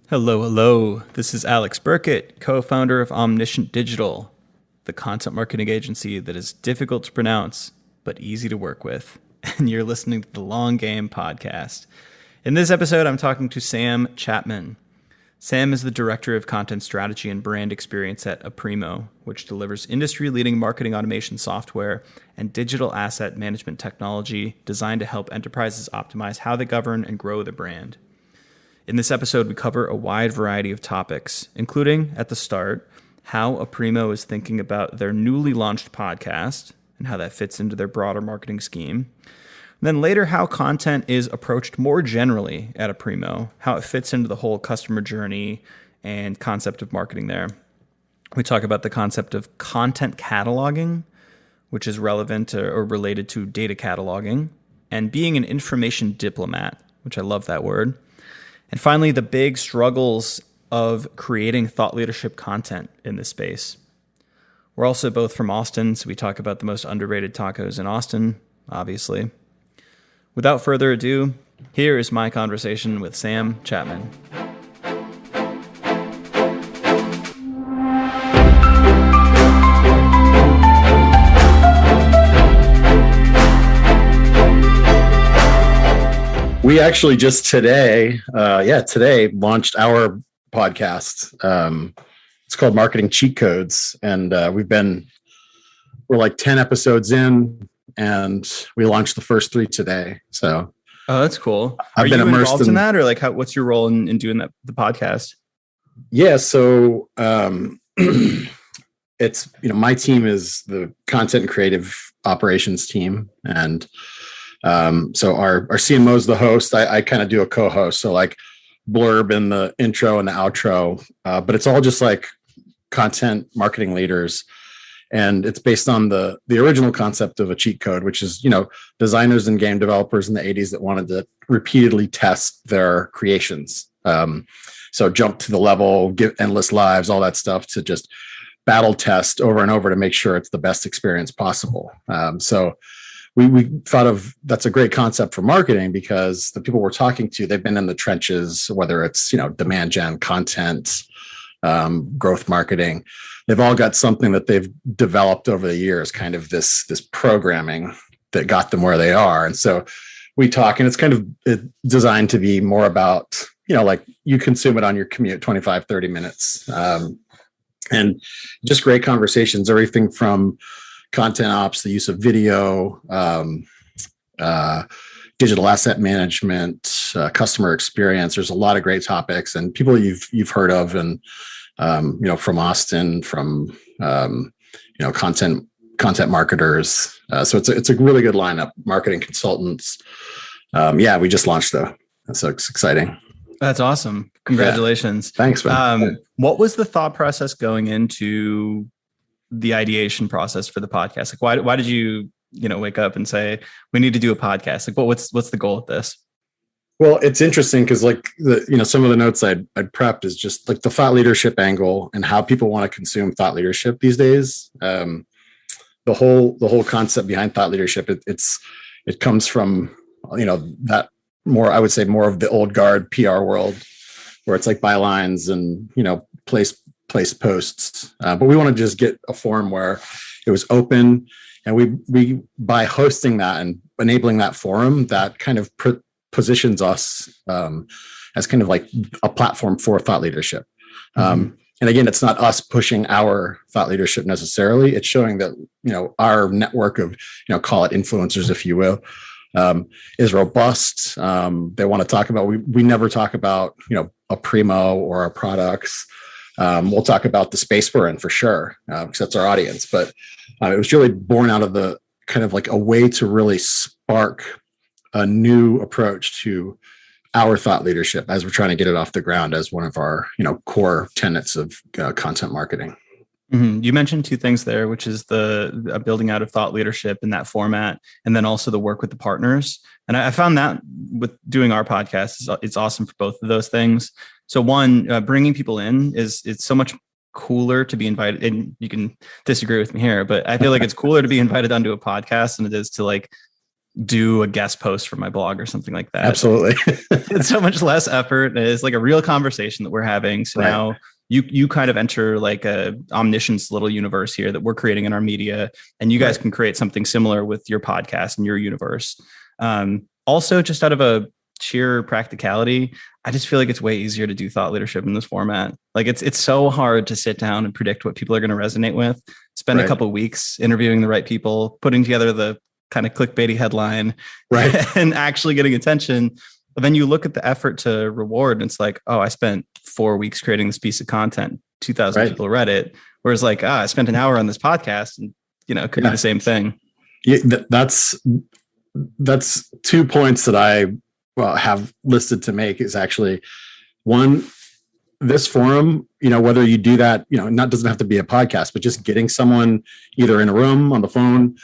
Hello, hello. This is Alex Burkett, co-founder of Omniscient Digital, the content marketing agency that is difficult to pronounce, but easy to work with. And you're listening to the Long Game podcast. In this episode, I'm talking to Sam Chapman. Sam is the director of content strategy and brand experience at Aprimo, which delivers industry-leading marketing automation software and digital asset management technology designed to help enterprises optimize how they govern and grow their brand. In this episode, we cover a wide variety of topics, including, at the start, how Aprimo is thinking about their newly launched podcast and how that fits into their broader marketing scheme. And then later, how content is approached more generally at Aprimo, how it fits into the whole customer journey and concept of marketing there. We talk about the concept of content cataloging, which is relevant or related to data cataloging, and being an information diplomat, which I love that word. And finally, the big struggles of creating thought leadership content in this space. We're also both from Austin, so we talk about the most underrated tacos in Austin, obviously. Without further ado, here is my conversation with Sam Chapman. We actually just today launched our podcast. It's called Marketing Cheat Codes, and we're like 10 episodes in, and we launched the first 3 today. So, oh, that's cool. I've been immersed involved in that, or like, what's your role in doing the podcast? Yeah, so it's my team is the content and creative operations team, and so our CMO is the host. I kind of do a co-host, so like blurb in the intro and the outro, but it's all just like content marketing leaders. And it's based on the original concept of a cheat code, which is, designers and game developers in the 80s that wanted to repeatedly test their creations. So jump to the level, give endless lives, all that stuff to just battle test over and over to make sure it's the best experience possible. So we thought of that's a great concept for marketing because the people we're talking to, they've been in the trenches, whether it's, demand gen, content, growth marketing. They've all got something that they've developed over the years, kind of this programming that got them where they are. And so we talk, and it's kind of designed to be more about, like you consume it on your commute, 25, 30 minutes. And just great conversations, everything from content ops, the use of video, digital asset management, customer experience. There's a lot of great topics and people you've heard of, and from Austin, from content marketers. So it's a really good lineup. Marketing consultants. We just launched though, so it's exciting. That's awesome. Congratulations. Yeah. Thanks, man. What was the thought process going into the ideation process for the podcast? Like, why did you wake up and say we need to do a podcast? Like, what's the goal of this? Well, it's interesting because like some of the notes I'd prepped is just like the thought leadership angle and how people want to consume thought leadership these days. The whole concept behind thought leadership, it comes from that more, I would say, more of the old guard PR world, where it's like bylines and place posts, but we want to just get a forum where it was open, and we by hosting that and enabling that forum, that kind of positions us as kind of like a platform for thought leadership. And again, it's not us pushing our thought leadership necessarily. It's showing that our network of call it influencers, if you will, is robust. They want to talk about. We never talk about Aprimo or our products. We'll talk about the space we're in for sure, because that's our audience. But it was really born out of the kind of like a way to really spark a new approach to our thought leadership as we're trying to get it off the ground as one of our core tenets of content marketing. Mm-hmm. You mentioned 2 things there, which is the building out of thought leadership in that format, and then also the work with the partners. And I found that with doing our podcast, it's awesome for both of those things. So one, bringing people in it's so much cooler to be invited, and you can disagree with me here, but I feel like it's cooler to be invited onto a podcast than it is to like do a guest post for my blog or something like that. Absolutely. It's so much less effort. It's like a real conversation that we're having. So now you kind of enter like a Omniscient's little universe here that we're creating in our media, and you guys can create something similar with your podcast and your universe. Also, just out of a sheer practicality, I just feel like it's way easier to do thought leadership in this format. Like it's so hard to sit down and predict what people are going to resonate with, spend a couple of weeks interviewing the right people, putting together the kind of clickbaity headline, and actually getting attention. But then you look at the effort to reward, and it's like, oh, I spent 4 weeks creating this piece of content, 2,000 people read it. Whereas like, I spent an hour on this podcast, and it could be the same thing. Yeah, that's 2 points that I have listed to make. Is actually one, this forum, whether you do that, doesn't have to be a podcast, but just getting someone either in a room, on the phone.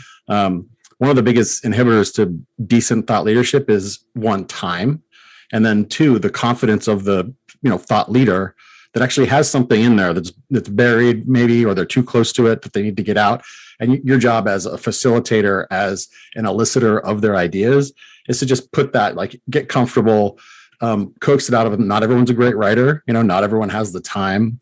One of the biggest inhibitors to decent thought leadership is one, time. And then two, the confidence of the, thought leader that actually has something in there that's buried maybe, or they're too close to it that they need to get out. And your job as a facilitator, as an elicitor of their ideas, is to just put that, like, get comfortable, coax it out of them. Not everyone's a great writer. Not everyone has the time.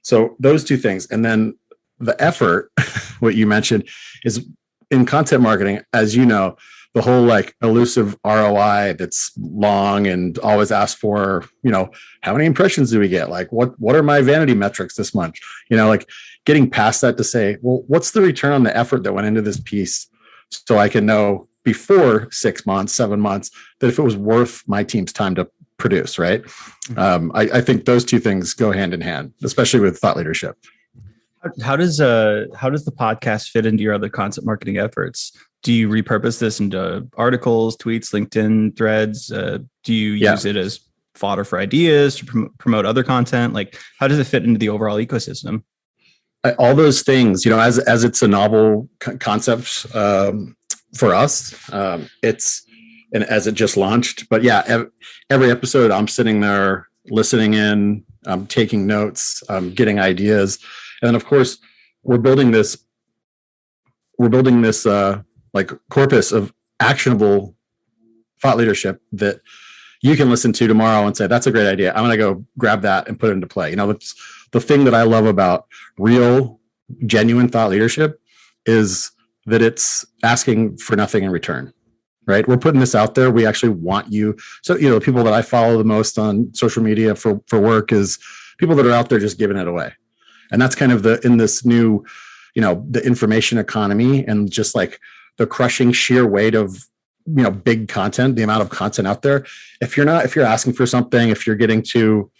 So those two things. And then the effort, what you mentioned, is in content marketing, as you know, the whole like elusive ROI that's long and always asked for, how many impressions do we get? Like, what are my vanity metrics this month? Like getting past that to say, well, what's the return on the effort that went into this piece? So I can know before 6 months, 7 months, that if it was worth my team's time to produce, right? I think those two things go hand in hand, especially with thought leadership. How does the podcast fit into your other content marketing efforts? Do you repurpose this into articles, tweets, LinkedIn threads? Do you use it as fodder for ideas to promote other content? Like, how does it fit into the overall ecosystem? All those things, as it's a novel concept for us, and as it just launched. But every episode I'm sitting there listening in, I'm taking notes, I'm getting ideas. And then, of course, we're building this like corpus of actionable thought leadership that you can listen to tomorrow and say, that's a great idea. I'm going to go grab that and put it into play. It's the thing that I love about real, genuine thought leadership is that it's asking for nothing in return, right? We're putting this out there. We actually want you. So, the people that I follow the most on social media for work is people that are out there just giving it away. And that's kind of in this new, the information economy, and just like the crushing sheer weight of, big content, the amount of content out there. If you're asking for something, if you're getting too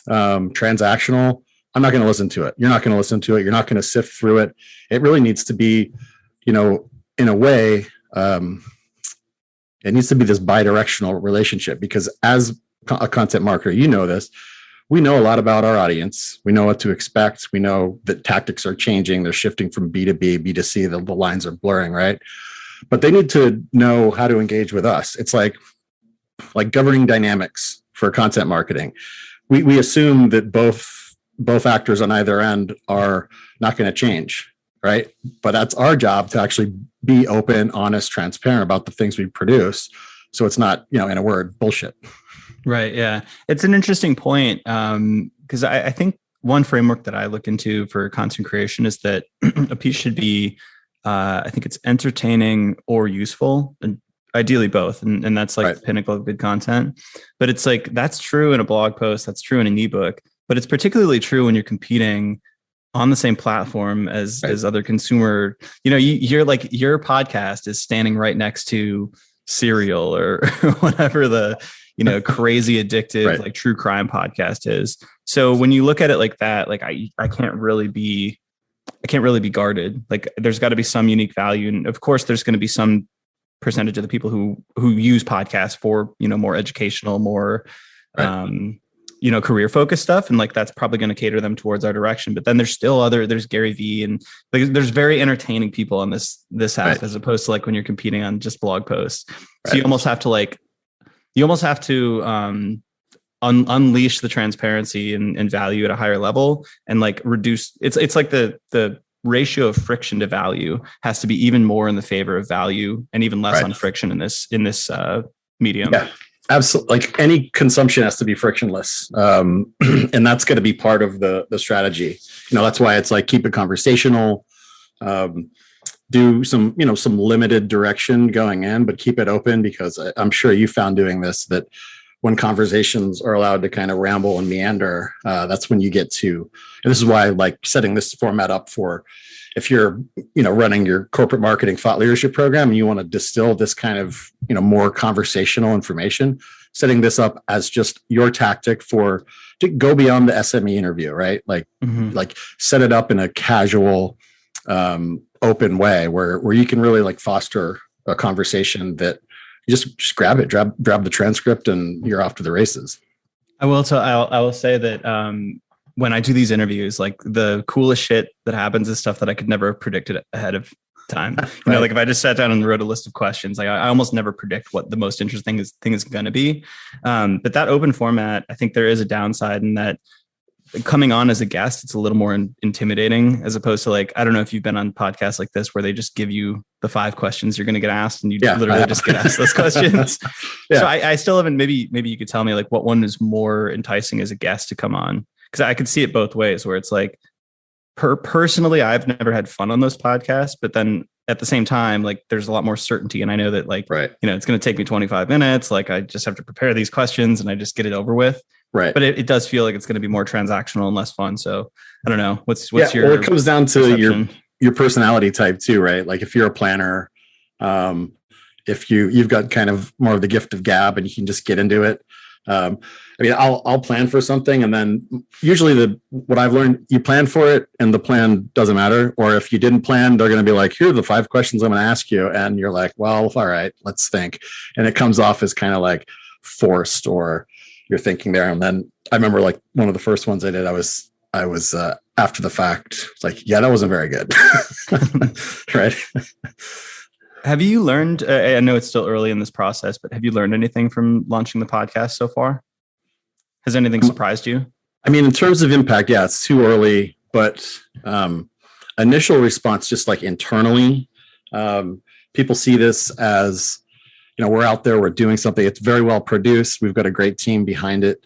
transactional, I'm not going to listen to it. You're not going to listen to it. You're not going to sift through it. It really needs to be, in a way, it needs to be this bi-directional relationship, because as a content marketer, this, we know a lot about our audience. We know what to expect. We know that tactics are changing. They're shifting from B to B, B to C. The lines are blurring, right? But they need to know how to engage with us. It's like governing dynamics for content marketing. We assume that both actors on either end are not going to change, right? But that's our job to actually be open, honest, transparent about the things we produce. So it's not, in a word, bullshit. Right. Yeah. It's an interesting point. Because I think one framework that I look into for content creation is that a piece should be, I think it's entertaining or useful, and ideally both. And that's like the pinnacle of good content. But it's like, that's true in a blog post. That's true in an ebook, but it's particularly true when you're competing on the same platform as other consumer, you're like, your podcast is standing right next to Serial or whatever the, crazy addictive, like true crime podcast is. So when you look at it like that, like I can't really be guarded. Like there's got to be some unique value. And of course there's going to be some percentage of the people who use podcasts for, more educational, more, career focused stuff. And like, that's probably going to cater them towards our direction. But then there's Gary Vee, and there's very entertaining people on this app, as opposed to like when you're competing on just blog posts. So you almost have to unleash the transparency and value at a higher level, and like reduce. It's like the ratio of friction to value has to be even more in the favor of value and even less on friction in this medium. Yeah, absolutely. Like any consumption has to be frictionless. And that's going to be part of the strategy. That's why it's like, keep it conversational, do some limited direction going in, but keep it open, because I'm sure you found doing this that when conversations are allowed to kind of ramble and meander, that's when you get to, and this is why I like setting this format up for, if you're, running your corporate marketing thought leadership program and you want to distill this kind of, more conversational information, setting this up as just your tactic to go beyond the SME interview, right? Like, like set it up in a casual, open way where you can really like foster a conversation that you just grab the transcript and you're off to the races. I will say that, when I do these interviews, like the coolest shit that happens is stuff that I could never have predicted ahead of time. Like if I just sat down and wrote a list of questions, like I almost never predict what the most interesting thing is going to be. But that open format, I think there is a downside in that coming on as a guest, it's a little more intimidating, as opposed to like, I don't know if you've been on podcasts like this where they just give you the 5 questions you're going to get asked and you literally just get asked those questions. So I still haven't, maybe you could tell me like what one is more enticing as a guest to come on. Because I could see it both ways, where it's like, personally, I've never had fun on those podcasts, but then at the same time, like there's a lot more certainty. And I know that like, it's going to take me 25 minutes. Like I just have to prepare these questions and I just get it over with. Right. But it does feel like it's going to be more transactional and less fun. So I don't know. What's your, well, it comes down to perception? your personality type too, right? Like if you're a planner, if you've got kind of more of the gift of gab and you can just get into it. I'll plan for something, and then usually what I've learned, you plan for it and the plan doesn't matter. Or if you didn't plan, they're going to be like, here are the 5 questions I'm going to ask you. And you're like, well, all right, let's think. And it comes off as kind of like forced, or you're thinking there. And then I remember like one of the first ones I did, I was after the fact, like, yeah, that wasn't very good. Right. Have you learned, I know it's still early in this process, but have you learned anything from launching the podcast so far? Has anything surprised you? In terms of impact, yeah, it's too early, but initial response, just like internally, people see this as, we're out there, we're doing something. It's very well produced. We've got a great team behind it.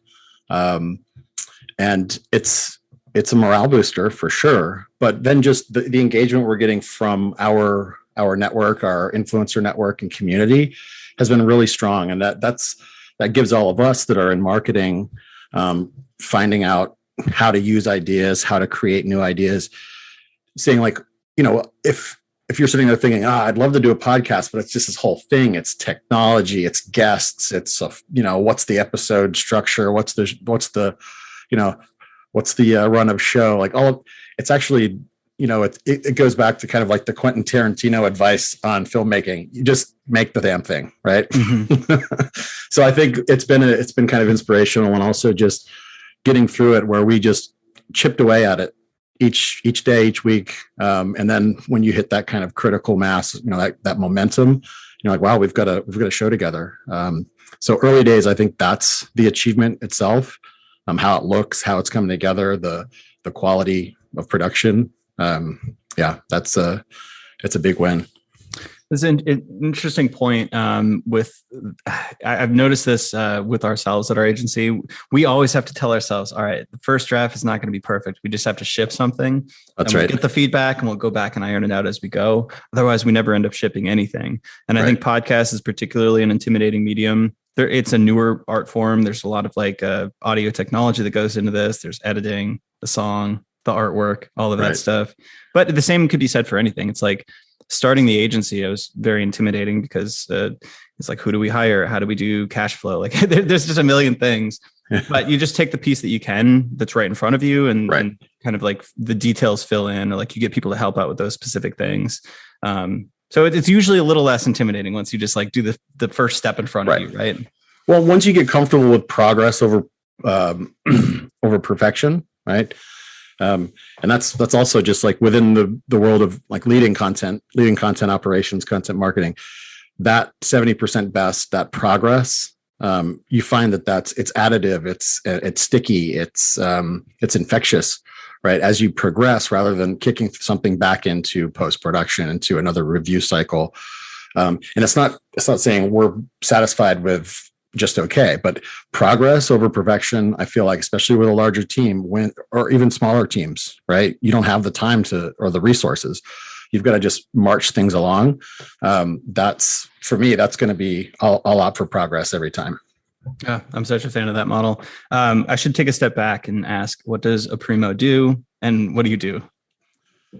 And it's a morale booster for sure. But then just the engagement we're getting from our network, our influencer network and community has been really strong. And that gives all of us that are in marketing, finding out how to use ideas, how to create new ideas, saying like, if you're sitting there thinking, I'd love to do a podcast, but it's just this whole thing. It's technology, it's guests, it's, what's the episode structure? What's the run of show? Like it's actually, it goes back to kind of like the Quentin Tarantino advice on filmmaking. You just make the damn thing, right? Mm-hmm. So I think it's been kind of inspirational, and also just getting through it where we just chipped away at it each day, each week. And then when you hit that kind of critical mass, that momentum, you're like, wow, we've got a show together. So early days, I think that's the achievement itself, how it looks, how it's coming together, the quality of production. It's a big win. It's an interesting point. I've noticed this with ourselves at our agency. We always have to tell ourselves, all right, the first draft is not going to be perfect. We just have to ship something. That's right. We'll get the feedback and we'll go back and iron it out as we go. Otherwise, we never end up shipping anything. And I think podcast is particularly an intimidating medium. It's a newer art form. There's a lot of like audio technology that goes into this. There's editing, the song, the artwork, all of that stuff. But the same could be said for anything. It's like starting the agency, it was very intimidating because it's like, who do we hire? How do we do cash flow? Like there's just a million things, but you just take the piece that you can, that's right in front of you, and kind of like the details fill in, or like you get people to help out with those specific things. So it's usually a little less intimidating once you just like do the first step in front of you. Right. Well, once you get comfortable with progress over perfection, right? And that's also just like within the world of like leading content operations, content marketing, that 70% best, that progress, you find it's additive, it's sticky, it's infectious, right? As you progress, rather than kicking something back into post-production, into another review cycle. And it's not saying we're satisfied with just okay, but progress over perfection, I feel like, especially with a larger team, or even smaller teams, right? You don't have the time or the resources. You've got to just march things along. That's, for me, that's going to be, I'll opt for progress every time. Yeah, I'm such a fan of that model. I should take a step back and ask, what does Aprimo do, and what do you do?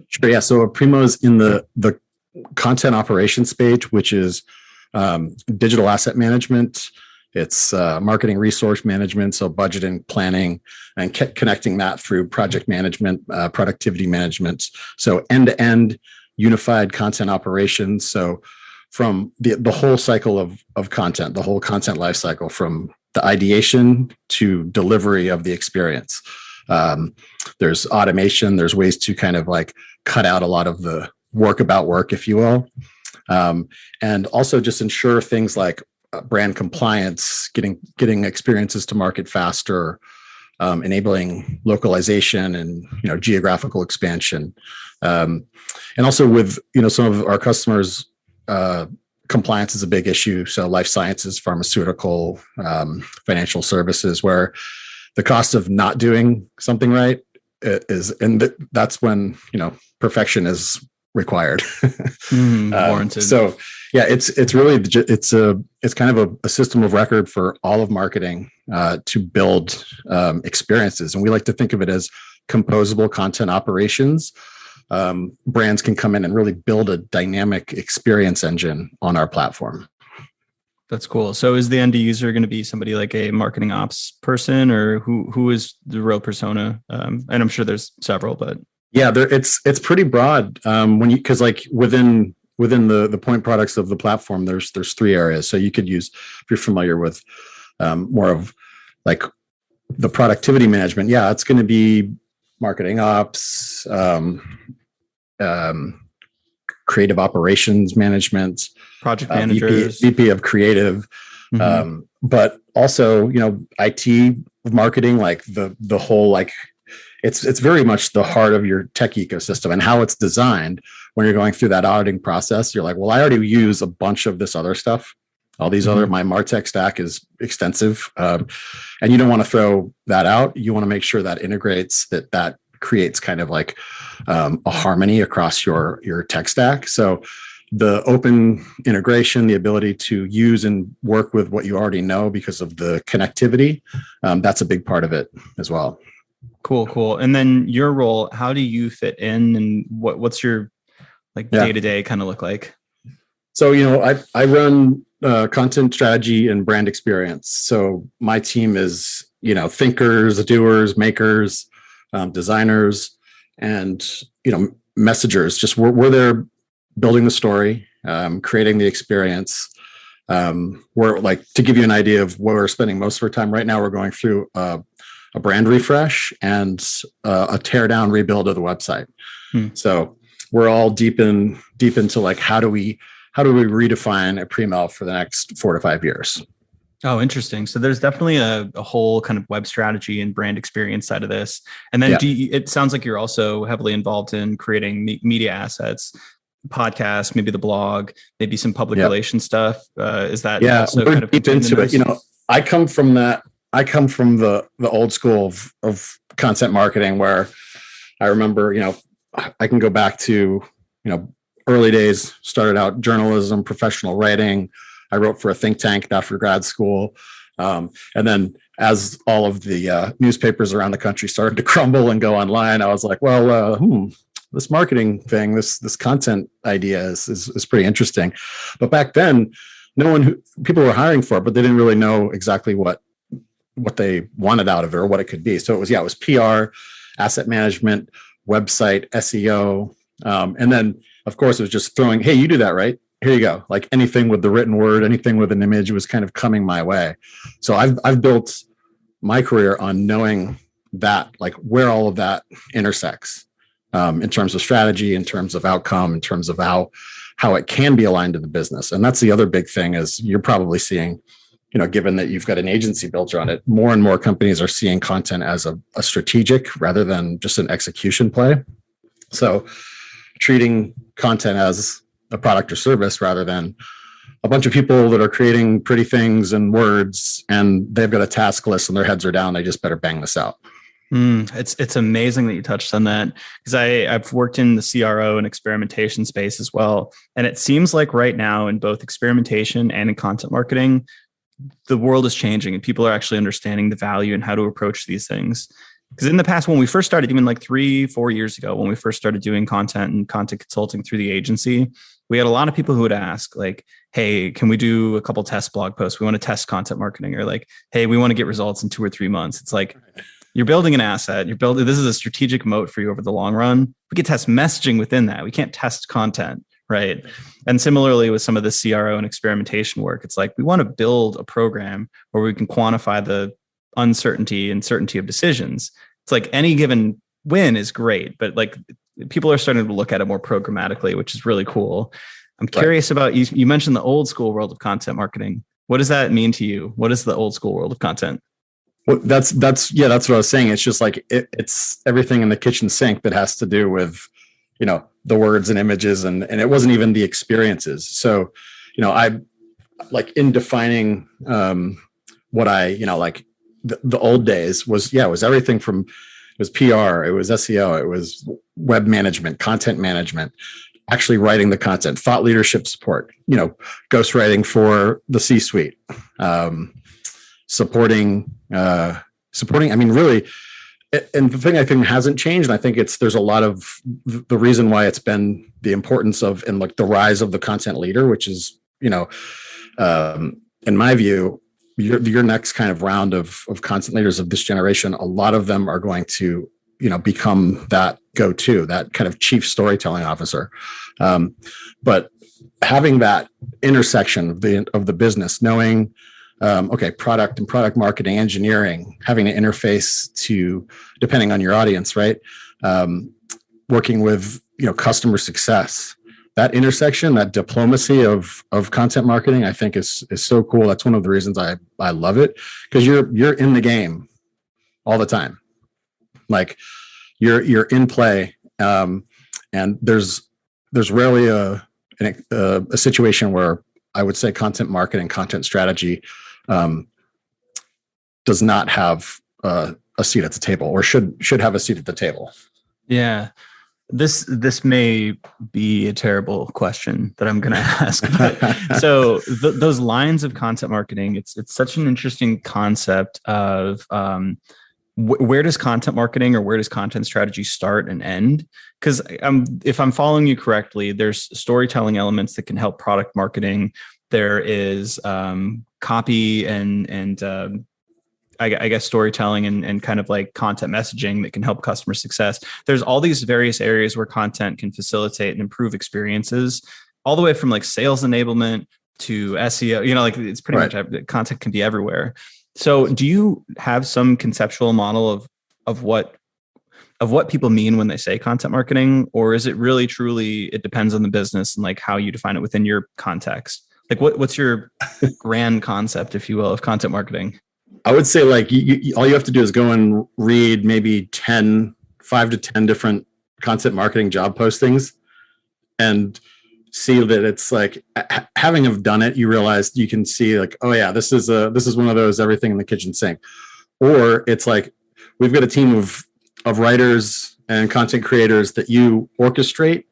Sure. Yeah. So Aprimo is in the content operations page, which is digital asset management. It's marketing resource management, so budgeting, planning, and connecting that through project management, productivity management. So end-to-end unified content operations. So from the whole cycle of content, the whole content life cycle, from the ideation to delivery of the experience. There's automation. There's ways to kind of like cut out a lot of the work about work, if you will. And also just ensure things like brand compliance, getting experiences to market faster, enabling localization and geographical expansion, and also with some of our customers, compliance is a big issue. So life sciences, pharmaceutical, financial services, where the cost of not doing something right is, and that's when perfection is required. Warranted. So yeah, it's really it's kind of a system of record for all of marketing to build experiences, and we like to think of it as composable content operations. Brands can come in and really build a dynamic experience engine on our platform. That's cool. So is the end user going to be somebody like a marketing ops person, or who is the real persona? And I'm sure there's several, but yeah, it's pretty broad. Because like within the point products of the platform, there's 3 areas. So you could use, if you're familiar with more of like the productivity management, yeah, it's going to be marketing ops, creative operations management, project managers, VP of creative, but also IT marketing, like the whole like. It's very much the heart of your tech ecosystem and how it's designed. When you're going through that auditing process, you're like, well, I already use a bunch of this other stuff. All these other, my MarTech stack is extensive. And you don't want to throw that out. You want to make sure that integrates, that creates kind of like a harmony across your tech stack. So the open integration, the ability to use and work with what you already know because of the connectivity, that's a big part of it as well. Cool. And then your role, how do you fit in, and what's your day-to-day kind of look like? So, I run content strategy and brand experience. So my team is, thinkers, doers, makers, designers, and, messengers. Just we're there building the story, creating the experience. We're like, to give you an idea of where we're spending most of our time right now, we're going through a brand refresh and a tear down rebuild of the website. So we're all deep into like, how do we redefine Aprimo for the next 4 to 5 years? Oh, interesting. So there's definitely a whole kind of web strategy and brand experience side of this. And then it sounds like you're also heavily involved in creating media assets, podcasts, maybe the blog, maybe some public relations stuff. Is that also we're kind of deep into it? I come from the old school of content marketing, where I remember, I can go back to, early days, started out journalism, professional writing. I wrote for a think tank after grad school. And then as all of the newspapers around the country started to crumble and go online, I was like, well, this marketing thing, this content idea is pretty interesting. But back then, people were hiring for it, but they didn't really know exactly what they wanted out of it or what it could be. So it was PR, asset management, website, SEO. And then of course it was just throwing, hey, you do that, right? Here you go. Like anything with the written word, anything with an image was kind of coming my way. So I've built my career on knowing that, like where all of that intersects, in terms of strategy, in terms of outcome, in terms of how it can be aligned to the business. And that's the other big thing, is you're probably seeing given that you've got an agency built around it, more and more companies are seeing content as a strategic rather than just an execution play. So treating content as a product or service rather than a bunch of people that are creating pretty things and words, and they've got a task list and their heads are down. They just better bang this out. It's amazing that you touched on that, because I've worked in the CRO and experimentation space as well. And it seems like right now in both experimentation and in content marketing, the world is changing and people are actually understanding the value and how to approach these things. Because in the past, when we first started, even like 3-4 years ago, when we first started doing content and content consulting through the agency, we had a lot of people who would ask like, hey, can we do a couple test blog posts? We want to test content marketing, or like, hey, we want to get results in 2 or 3 months. It's like, you're building an asset. This is a strategic moat for you over the long run. We can test messaging within that. We can't test content, right? And similarly with some of the CRO and experimentation work, it's like we want to build a program where we can quantify the uncertainty and certainty of decisions. It's like any given win is great, but like people are starting to look at it more programmatically, which is really cool. I'm curious about you. You mentioned the old school world of content marketing. What does that mean to you? What is the old school world of content? Well, that's what I was saying. It's just like it's everything in the kitchen sink that has to do with, the words and images, and it wasn't even the experiences. So, I like in defining what I, like the old days was everything from, it was PR, it was SEO, it was web management, content management, actually writing the content, thought leadership support, ghostwriting for the C-suite, supporting. I mean, really, and the thing I think hasn't changed, and I think there's a lot of the reason why it's been the importance of and like the rise of the content leader, which is, in my view, your next kind of round of content leaders of this generation, a lot of them are going to, become that go-to, that kind of chief storytelling officer. But having that intersection of the business, knowing, product and product marketing, engineering, having an interface to, depending on your audience, right? Working with, customer success, that intersection, that diplomacy of content marketing, I think is so cool. That's one of the reasons I love it, because you're in the game all the time. Like you're in play. And there's rarely a situation where I would say content marketing, content strategy, does not have a seat at the table, or should have a seat at the table. Yeah. This may be a terrible question that I'm going to ask. But, so those lines of content marketing, it's such an interesting concept of where does content marketing or where does content strategy start and end? Because if I'm following you correctly, there's storytelling elements that can help product marketing. There is copy and I guess storytelling and kind of like content messaging that can help customer success. There's all these various areas where content can facilitate and improve experiences, all the way from like sales enablement to SEO. Like it's pretty much content can be everywhere. So do you have some conceptual model of what people mean when they say content marketing, or is it really truly it depends on the business and like how you define it within your context? Like what's your grand concept, if you will, of content marketing? I would say like all you have to do is go and read maybe 5 to 10 different content marketing job postings and see that it's like, having have done it, you realize you can see like, oh yeah, this is one of those everything in the kitchen sink. Or it's like, we've got a team of writers and content creators that you orchestrate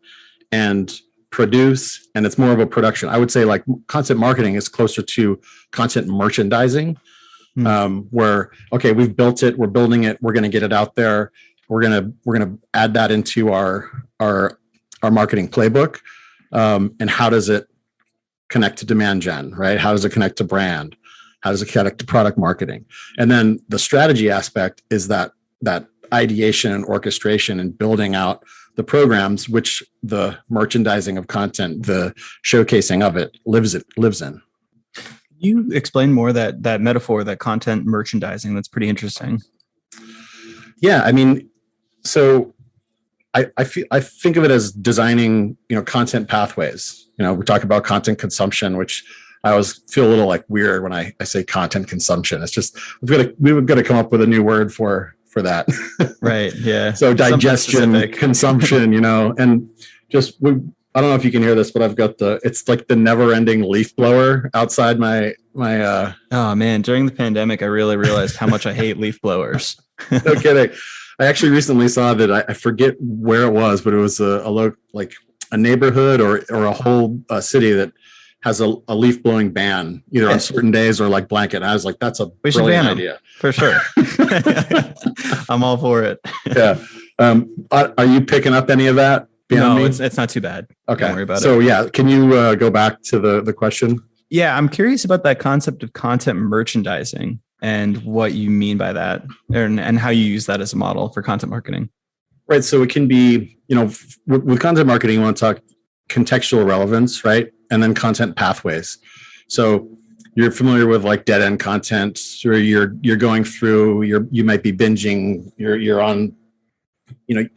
and produce, and it's more of a production. I would say like content marketing is closer to content merchandising, where, okay, we've built it, we're building it, we're going to get it out there. We're going to add that into our marketing playbook. And how does it connect to demand gen, right? How does it connect to brand? How does it connect to product marketing? And then the strategy aspect is that ideation and orchestration and building out the programs, which the merchandising of content, the showcasing of it lives in. You explain more that metaphor, that content merchandising. That's pretty interesting. Yeah, I mean, so I think of it as designing, content pathways. We talk about content consumption, which I always feel a little like weird when I say content consumption. It's just we've got to come up with a new word for that. Right. Yeah. So digestion, consumption, and just I don't know if you can hear this, but I've got it's like the never-ending leaf blower outside my. Oh man! During the pandemic, I really realized how much I hate leaf blowers. No kidding. I actually recently saw that I forget where it was, but it was like a neighborhood or a whole city that has a leaf blowing ban either on certain days or like blanket. And I was like, that's a brilliant idea for sure. I'm all for it. Yeah. Are you picking up any of that? No, it's not too bad. Okay. Don't worry about it. So yeah, can you go back to the question? Yeah, I'm curious about that concept of content merchandising and what you mean by that, and how you use that as a model for content marketing. Right. So it can be, with content marketing, you want to talk contextual relevance, right? And then content pathways. So you're familiar with like dead end content, or you're going through, you might be binging, you're on, you're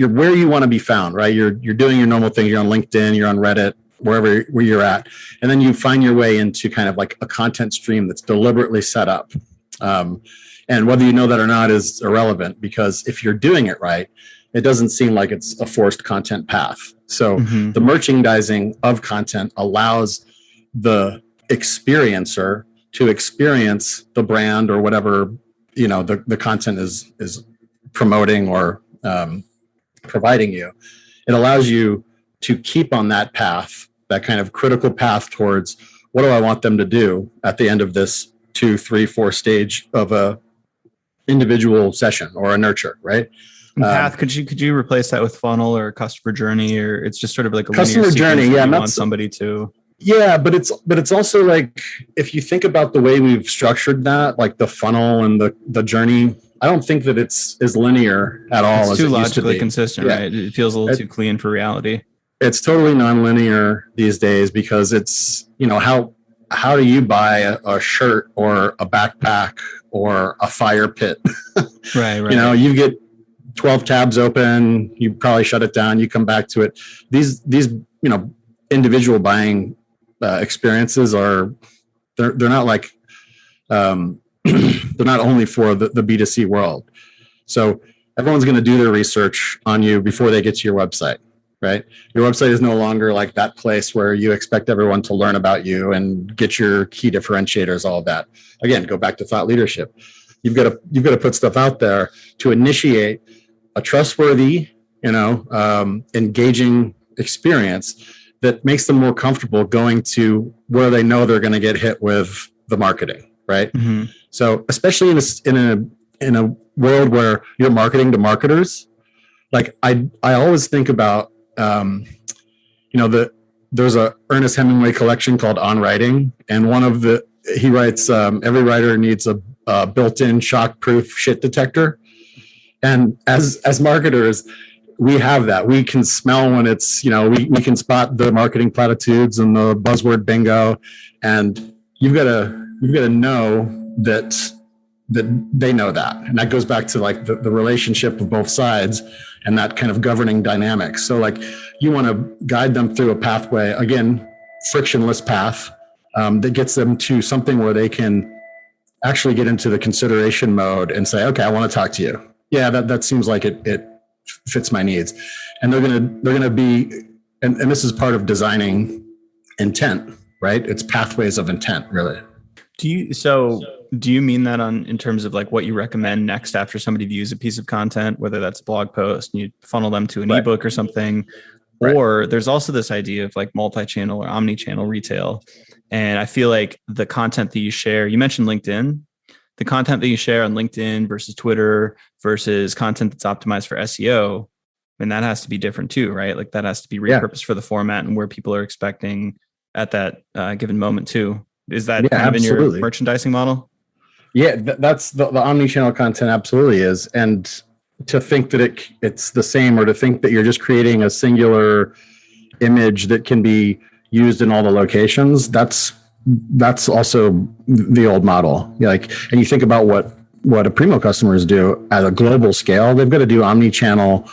where you want to be found, right? You're doing your normal thing. You're on LinkedIn, you're on Reddit, where you're at. And then you find your way into kind of like a content stream that's deliberately set up. And whether you know that or not is irrelevant, because if you're doing it right, it doesn't seem like it's a forced content path. So the merchandising of content allows the experiencer to experience the brand or whatever, the content is promoting or providing you. It allows you to keep on that path, that kind of critical path towards what do I want them to do at the end of this 2, 3, 4 stage of a individual session or a nurture, right? Path, could you replace that with funnel or customer journey, or it's just sort of like a customer journey? Yeah, you want somebody to. Yeah, but it's also like, if you think about the way we've structured that, like the funnel and the journey, I don't think that it's as linear at all. It's too logically consistent, right? It feels a little too clean for reality. It's totally nonlinear these days, because it's, how do you buy a shirt or a backpack or a fire pit? Right. You get 12 tabs open, you probably shut it down, you come back to it. These individual buying experiences they're not like they're not only for the B2C world. So everyone's going to do their research on you before they get to your website, right? Your website is no longer like that place where you expect everyone to learn about you and get your key differentiators, all of that. Again, go back to thought leadership. You've got to put stuff out there to initiate a trustworthy, engaging experience that makes them more comfortable going to where they know they're going to get hit with the marketing, right? Mm-hmm. So especially in a world where you're marketing to marketers, like I always think about, there's a Ernest Hemingway collection called On Writing, and he writes, every writer needs a built-in shock-proof shit detector. And as marketers, we have that. We can smell when it's, we can spot the marketing platitudes and the buzzword bingo. And you've got to know that they know that. And that goes back to like the relationship of both sides and that kind of governing dynamic. So like you want to guide them through a pathway, again, frictionless path that gets them to something where they can actually get into the consideration mode and say, okay, I want to talk to you. Yeah, that seems like it fits my needs. And they're gonna be, and this is part of designing intent, right? It's pathways of intent, really. Do you mean that in terms of like what you recommend next after somebody views a piece of content, whether that's a blog post and you funnel them to an ebook or something, or there's also this idea of like multi-channel or omni-channel retail. And I feel like the content that you share, you mentioned LinkedIn, the content that you share on LinkedIn versus Twitter versus content that's optimized for SEO, and that has to be different too, right? Like that has to be repurposed for the format and where people are expecting at that given moment too. Is that kind of in your merchandising model? Yeah, that's the omni-channel content absolutely is. And to think that it's the same, or to think that you're just creating a singular image that can be used in all the locations, that's also the old model. And you think about what Aprimo customers do at a global scale, they've got to do omni-channel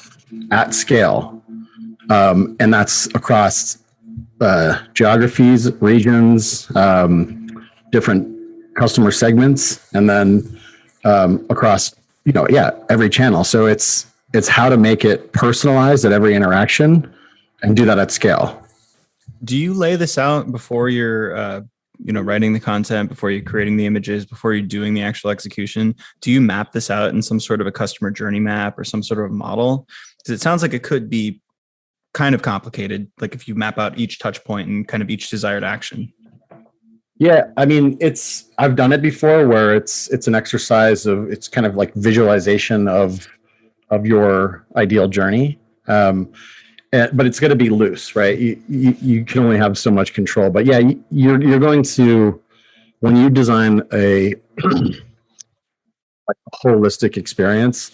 at scale. And that's across geographies, regions, different customer segments, and then across every channel. So it's how to make it personalized at every interaction and do that at scale. Do you lay this out before you're writing the content, before you're creating the images, before you're doing the actual execution? Do you map this out in some sort of a customer journey map or some sort of model? Because it sounds like it could be kind of complicated, like if you map out each touch point and kind of each desired action. Yeah, I mean, I've done it before where it's an exercise of, it's kind of like visualization of your ideal journey. But it's going to be loose, right? You can only have so much control. But yeah, you're going to, when you design a holistic experience,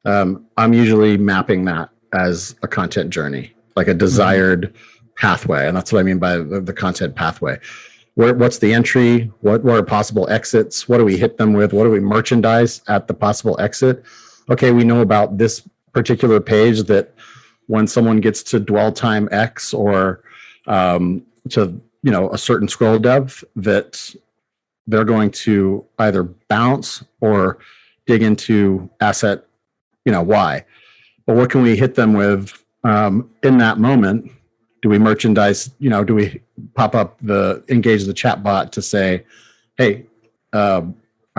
I'm usually mapping that as a content journey, like a desired pathway. And that's what I mean by the content pathway. What's the entry? What are possible exits? What do we hit them with? What do we merchandise at the possible exit? Okay, we know about this particular page that when someone gets to dwell time X or to a certain scroll depth, that they're going to either bounce or dig into asset Y. But what can we hit them with in that moment? Do we merchandise? Do we pop up engage the chat bot to say, hey, are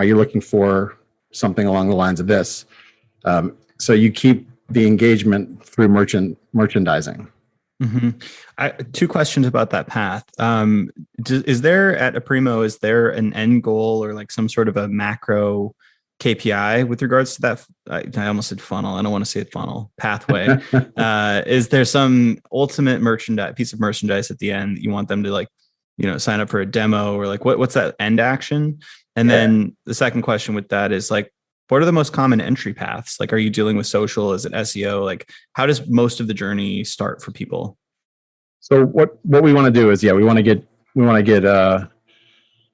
you looking for something along the lines of this? So you keep the engagement through merchandising. Mm-hmm. Two questions about that path. Is there at Aprimo, is there an end goal or like some sort of a macro KPI with regards to that? I almost said funnel. I don't want to say funnel pathway. Is there some ultimate piece of merchandise at the end that you want them to like, sign up for a demo or like what's that end action? And then the second question with that is like, what are the most common entry paths? Like, are you dealing with social? Is it SEO? Like, how does most of the journey start for people? So what we want to do is, we want to get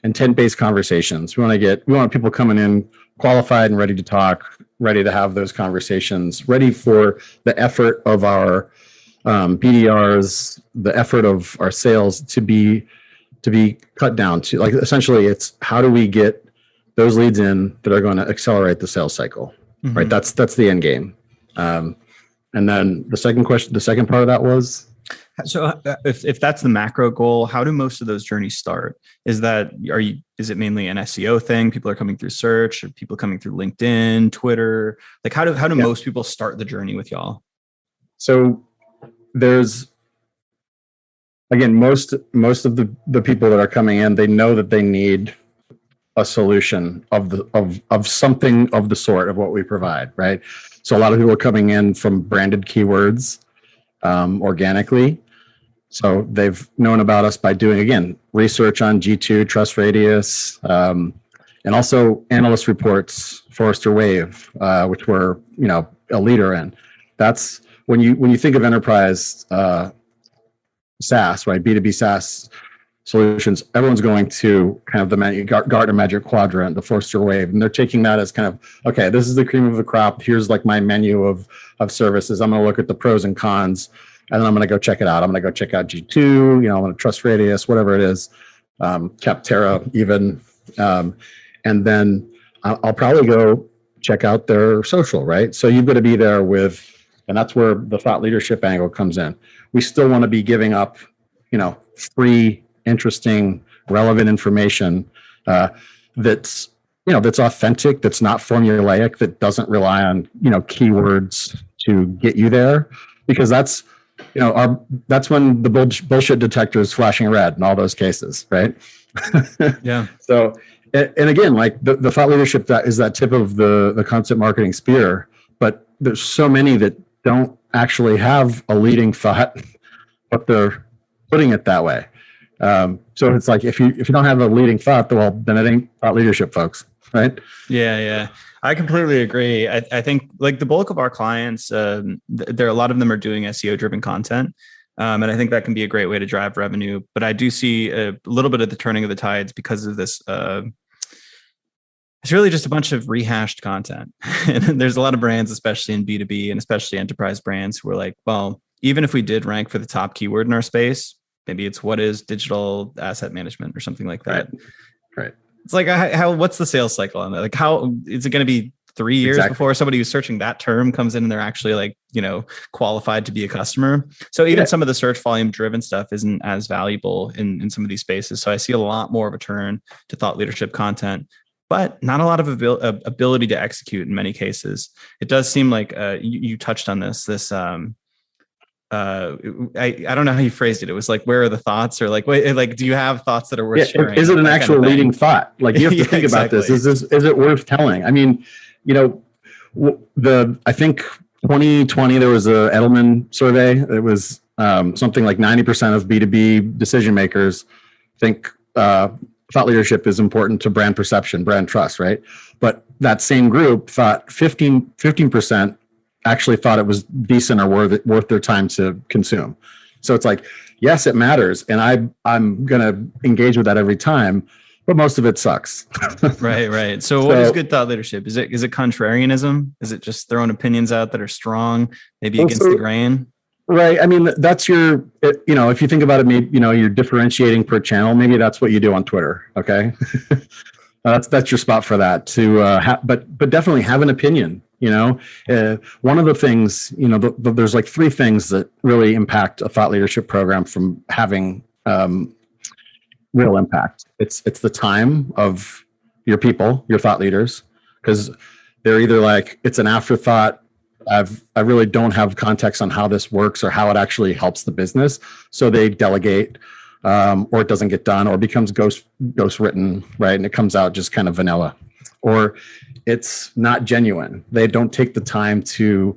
intent-based conversations. We want people coming in qualified and ready to talk, ready to have those conversations, ready for the effort of our BDRs, the effort of our sales to be cut down to, like, essentially it's how do we get those leads in that are going to accelerate the sales cycle, right? That's the end game. And then the second part of that was, so if that's the macro goal, how do most of those journeys start? Is it mainly an SEO thing? People are coming through search, or people coming through LinkedIn, Twitter? Like how do most people start the journey with y'all? So there's, again, most of the people that are coming in, they know that they need a solution of something of the sort of what we provide, right? So a lot of people are coming in from branded keywords organically. So they've known about us by doing, again, research on G2, Trust Radius, and also analyst reports, Forrester Wave, which we're a leader in. That's when you think of enterprise SaaS, right? B2B SaaS solutions, everyone's going to kind of the Gartner Magic Quadrant, the Forrester Wave, and they're taking that as kind of, okay, this is the cream of the crop. Here's like my menu of services. I'm going to look at the pros and cons, and then I'm going to go check it out. I'm going to go check out G2, I'm going to Trust Radius, whatever it is, Capterra even, and then I'll probably go check out their social, right? So you've got to be there with, and that's where the thought leadership angle comes in. We still want to be giving up, free, interesting, relevant information that's authentic, that's not formulaic, that doesn't rely on keywords to get you there, because that's that's when the bullshit detector is flashing red in all those cases, right? Yeah. So, and again, like the thought leadership, that is that tip of the content marketing spear, but there's so many that don't actually have a leading thought, but they're putting it that way. So it's like if you don't have a leading thought, well, then it ain't thought leadership, folks, right? Yeah. I completely agree. I think like the bulk of our clients, there are a lot of them are doing SEO driven content. And I think that can be a great way to drive revenue. But I do see a little bit of the turning of the tides because of this. It's really just a bunch of rehashed content. And there's a lot of brands, especially in B2B and especially enterprise brands, who are like, well, even if we did rank for the top keyword in our space, Maybe it's what is digital asset management or something like that. Right. It's like, what's the sales cycle on that? Like, how is it going to be 3 years before somebody who's searching that term comes in and they're actually like, qualified to be a customer? So even some of the search volume driven stuff isn't as valuable in some of these spaces. So I see a lot more of a turn to thought leadership content, but not a lot of ability to execute in many cases. It does seem like you touched on this. I don't know how you phrased it. It was like, where are the thoughts, or like, wait, like, do you have thoughts that are worth sharing? Is it an actual leading thought? Like, you have to think about this. Is it worth telling? I mean, I think 2020 there was a Edelman survey. It was something like 90% of B2B decision makers think thought leadership is important to brand perception, brand trust, right? But that same group thought 15% actually thought it was decent or worth their time to consume. So it's like, yes, it matters, and I'm going to engage with that every time, but most of it sucks. Right. So what is good thought leadership? Is it contrarianism? Is it just throwing opinions out that are strong, maybe against the grain? Right. I mean, that's if you think about it, maybe, you're differentiating per channel. Maybe that's what you do on Twitter. Okay. That's your spot for that but definitely have an opinion. One of the things, there's like 3 things that really impact a thought leadership program from having real impact. It's the time of your people, your thought leaders, because they're either like, it's an afterthought. I really don't have context on how this works or how it actually helps the business. So they delegate, or it doesn't get done, or becomes ghost written, right? And it comes out just kind of vanilla, or it's not genuine. They don't take the time to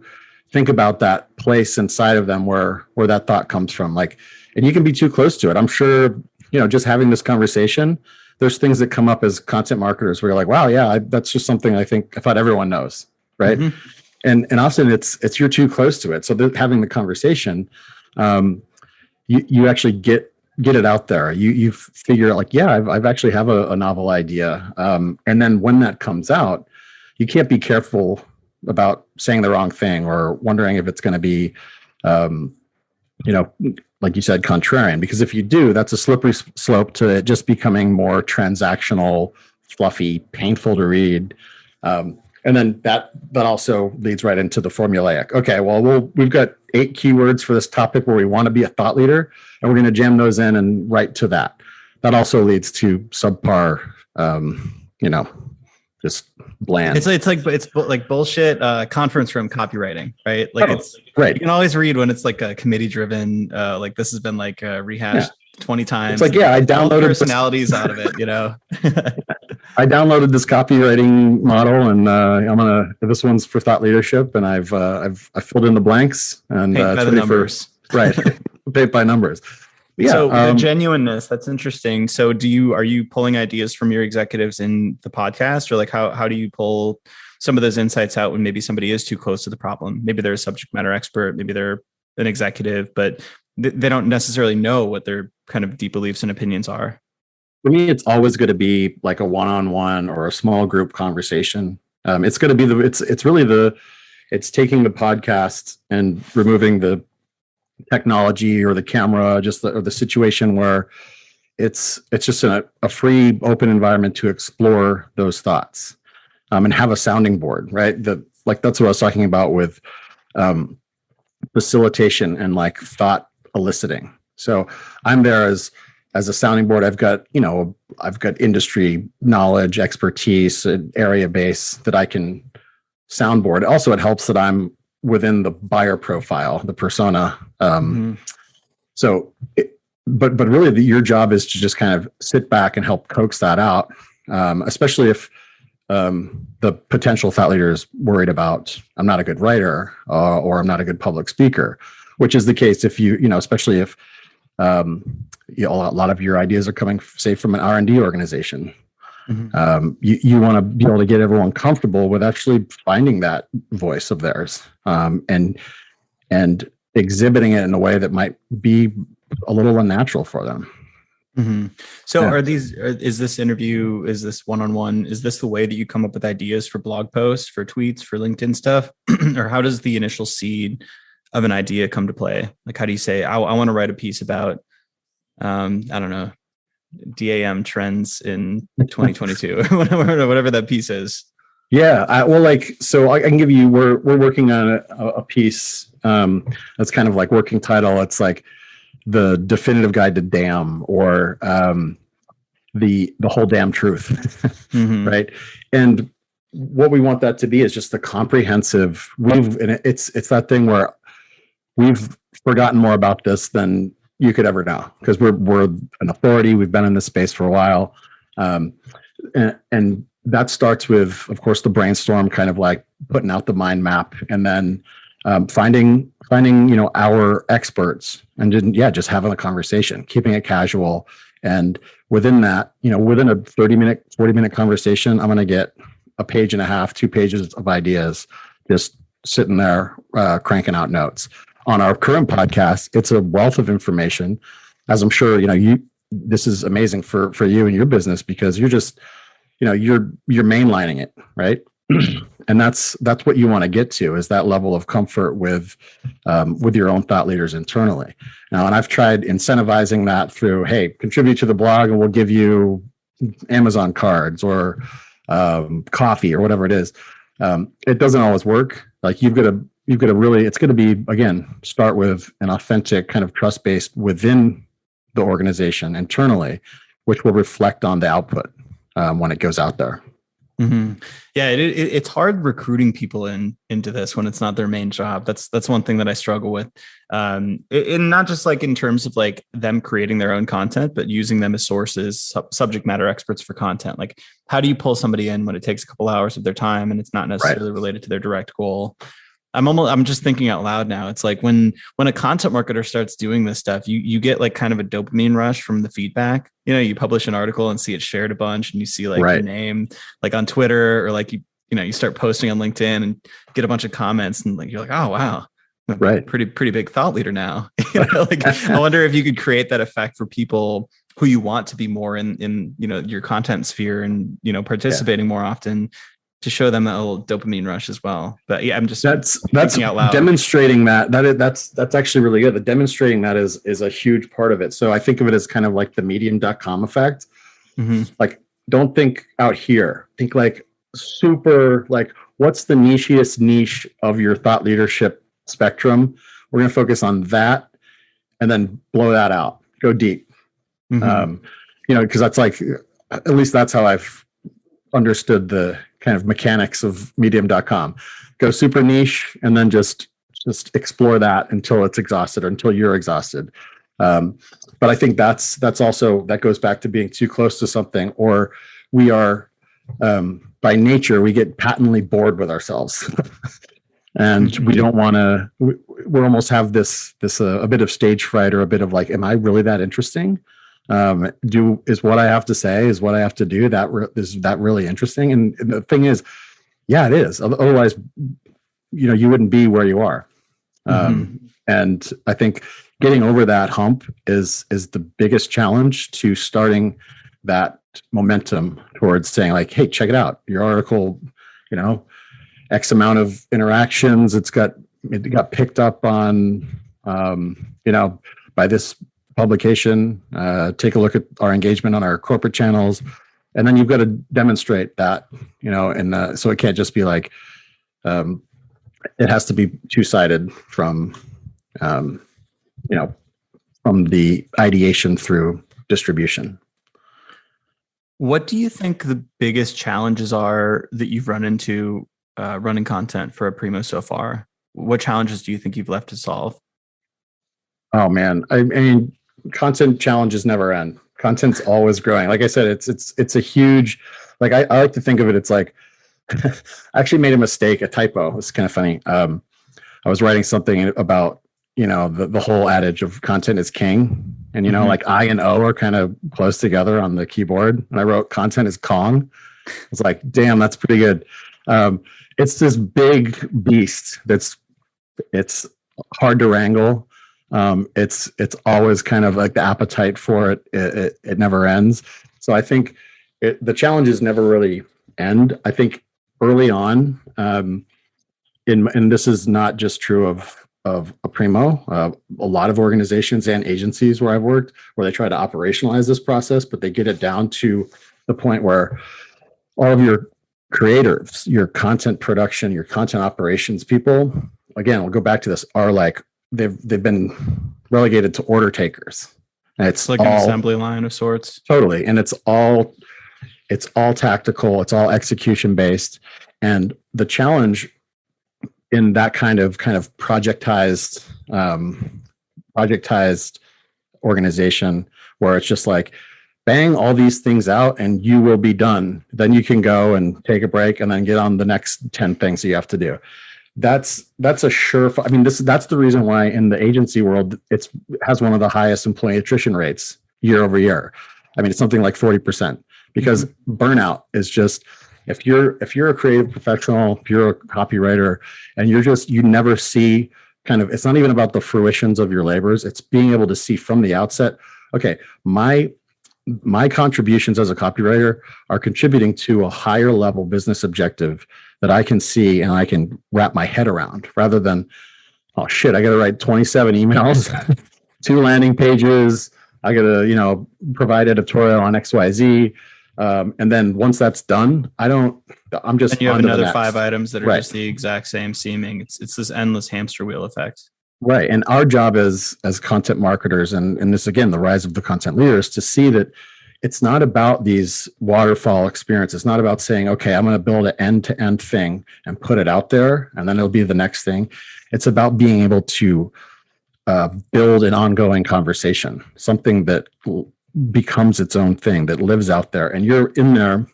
think about that place inside of them where that thought comes from. Like, and you can be too close to it. I'm sure, just having this conversation, there's things that come up as content marketers where you're like, wow, yeah, that's just something I thought everyone knows, right? Mm-hmm. And often it's you're too close to it. So having the conversation, you actually get it out there. You figure out like, yeah, I've actually have a novel idea. And then when that comes out, you can't be careful about saying the wrong thing or wondering if it's going to be, like you said, contrarian, because if you do, that's a slippery slope to it just becoming more transactional, fluffy, painful to read. And then that also leads right into the formulaic. Okay, well, we've got 8 keywords for this topic where we want to be a thought leader, and we're going to jam those in and write to that. That also leads to subpar, just bland. It's like bullshit conference room copywriting, right? Like it's right. You can always read when it's like a committee driven, like this has been like rehashed 20 times. It's like, I downloaded personalities out of it, I downloaded this copywriting model, and this one's for thought leadership, and I've filled in the blanks and paint by the numbers. Right. Paint by numbers. Yeah. So the genuineness, that's interesting. So are you pulling ideas from your executives in the podcast, or like how do you pull some of those insights out when maybe somebody is too close to the problem? Maybe they're a subject matter expert, maybe they're an executive, but they don't necessarily know what their kind of deep beliefs and opinions are. For me, it's always going to be like a one-on-one or a small group conversation. It's going to be it's taking the podcast and removing the technology or the camera, or the situation where it's just a free, open environment to explore those thoughts, and have a sounding board, right? That's what I was talking about with facilitation and like thought eliciting. So I'm there as a sounding board. I've got industry knowledge, expertise, an area base that I can soundboard. Also, it helps that I'm within the buyer profile, the persona. So, but really your job is to just kind of sit back and help coax that out, especially if the potential thought leader is worried about, I'm not a good writer, or I'm not a good public speaker, which is the case if especially if a lot of your ideas are coming, say, from an R&D organization. Mm-hmm. You want to be able to get everyone comfortable with actually finding that voice of theirs, and exhibiting it in a way that might be a little unnatural for them. Mm-hmm. So is this interview, is this one-on-one, is this the way that you come up with ideas for blog posts, for tweets, for LinkedIn stuff? Or how does the initial seed of an idea come to play? Like, how do you say, I want to write a piece about I don't know, DAM trends in 2022 or whatever that piece is. Yeah, so I can give you. We're working on a piece that's kind of like working title. It's like the definitive guide to DAM, or the whole damn truth, Mm-hmm. right? And what we want that to be is just a comprehensive. It's that thing where we've forgotten more about this than you could ever know, because we're an authority. We've been in this space for a while, and that starts with, of course, the brainstorm, kind of like putting out the mind map, and then finding our experts, and just having a conversation, keeping it casual. And within that, within a 30-minute, 40-minute conversation, I'm going to get a page and a half, 2 pages of ideas, just sitting there cranking out notes. On our current podcast, it's a wealth of information, as I'm sure this is amazing for you and your business, because you're just you're mainlining it, right? And that's what you want to get to, is that level of comfort with your own thought leaders internally. Now, and I've tried incentivizing that through, hey, contribute to the blog and we'll give you Amazon cards or coffee or whatever it is. It doesn't always work. Like you've got to really, it's going to be, again, start with an authentic kind of trust-based within the organization internally, which will reflect on the output when it goes out there. Mm-hmm. Yeah, it's hard recruiting people into this when it's not their main job. That's one thing that I struggle with, and not just like in terms of like them creating their own content, but using them as sources, subject matter experts for content. Like, how do you pull somebody in when it takes a couple hours of their time and it's not necessarily related to their direct goal? I'm just thinking out loud now. It's like when a content marketer starts doing this stuff, you get like kind of a dopamine rush from the feedback. You publish an article and see it shared a bunch, and you see like your name like on Twitter, or like you start posting on LinkedIn and get a bunch of comments, and like you're like, oh wow, I'm a pretty big thought leader now. Like I wonder if you could create that effect for people who you want to be more in your content sphere, and participating more often, to show them that little dopamine rush as well. But yeah, I'm just that's out loud. Demonstrating that's actually really good. The demonstrating that is a huge part of it. So I think of it as kind of like the medium.com effect. Mm-hmm. Like, don't think out here. Think like super, like, what's the nichiest niche of your thought leadership spectrum? We're going to focus on that, and then blow that out. Go deep. Mm-hmm. Because that's like, at least that's how I've understood the kind of mechanics of medium.com. Go super niche, and then just explore that until it's exhausted, or until you're exhausted. But I think that's also, that goes back to being too close to something, or we are, by nature, we get patently bored with ourselves. And we don't want to, we almost have this a bit of stage fright, or a bit of like, am I really that interesting? Is what I have to say, is what I have to do, is that really interesting? And the thing is, yeah, it is. Otherwise, you wouldn't be where you are. And I think getting over that hump is the biggest challenge to starting that momentum towards saying like, hey, check it out. Your article, X amount of interactions. It got picked up on, by this publication. Take a look at our engagement on our corporate channels, and then you've got to demonstrate that, and so it can't just be like, it has to be two-sided from the ideation through distribution. What do you think the biggest challenges are that you've run into running content for Aprimo so far? What challenges do you think you've left to solve? Oh man, I mean, content challenges never end. Content's always growing. Like I said, it's a huge, like I like to think of it. It's like, I actually made a mistake, a typo. It's kind of funny. I was writing something about, the whole adage of content is king. And, like I and O are kind of close together on the keyboard. And I wrote content is Kong. I was like, damn, that's pretty good. It's this big beast it's hard to wrangle. It's always kind of like the appetite for it. It never ends. So I think the challenges never really end. I think early on, and this is not just true of Aprimo. A lot of organizations and agencies where I've worked, where they try to operationalize this process, but they get it down to the point where all of your creators, your content production, your content operations people, again, we'll go back to this, are like they've been relegated to order takers. And it's like an assembly line of sorts. Totally. And it's all tactical, it's all execution based. And the challenge in that kind of projectized organization where it's just like, bang all these things out and you will be done. Then you can go and take a break and then get on the next 10 things you have to do. That's a surefire. I mean, that's the reason why in the agency world, it has one of the highest employee attrition rates year over year. I mean, it's something like 40%, because burnout is just, if you're a creative professional, if you're a copywriter, and you never see it's not even about the fruitions of your labors. It's being able to see from the outset, okay, my contributions as a copywriter are contributing to a higher level business objective that I can see and I can wrap my head around, rather than, oh shit, I got to write 27 emails, 2 landing pages. I got to, provide editorial on XYZ. And then once that's done, I'm just, and you have another 5 items that are just the exact same seeming. It's this endless hamster wheel effect. Right. And our job as content marketers, and this, again, the rise of the content leaders, to see that it's not about these waterfall experiences. It's not about saying, okay, I'm going to build an end-to-end thing and put it out there, and then it'll be the next thing. It's about being able to build an ongoing conversation, something that becomes its own thing, that lives out there. And you're in there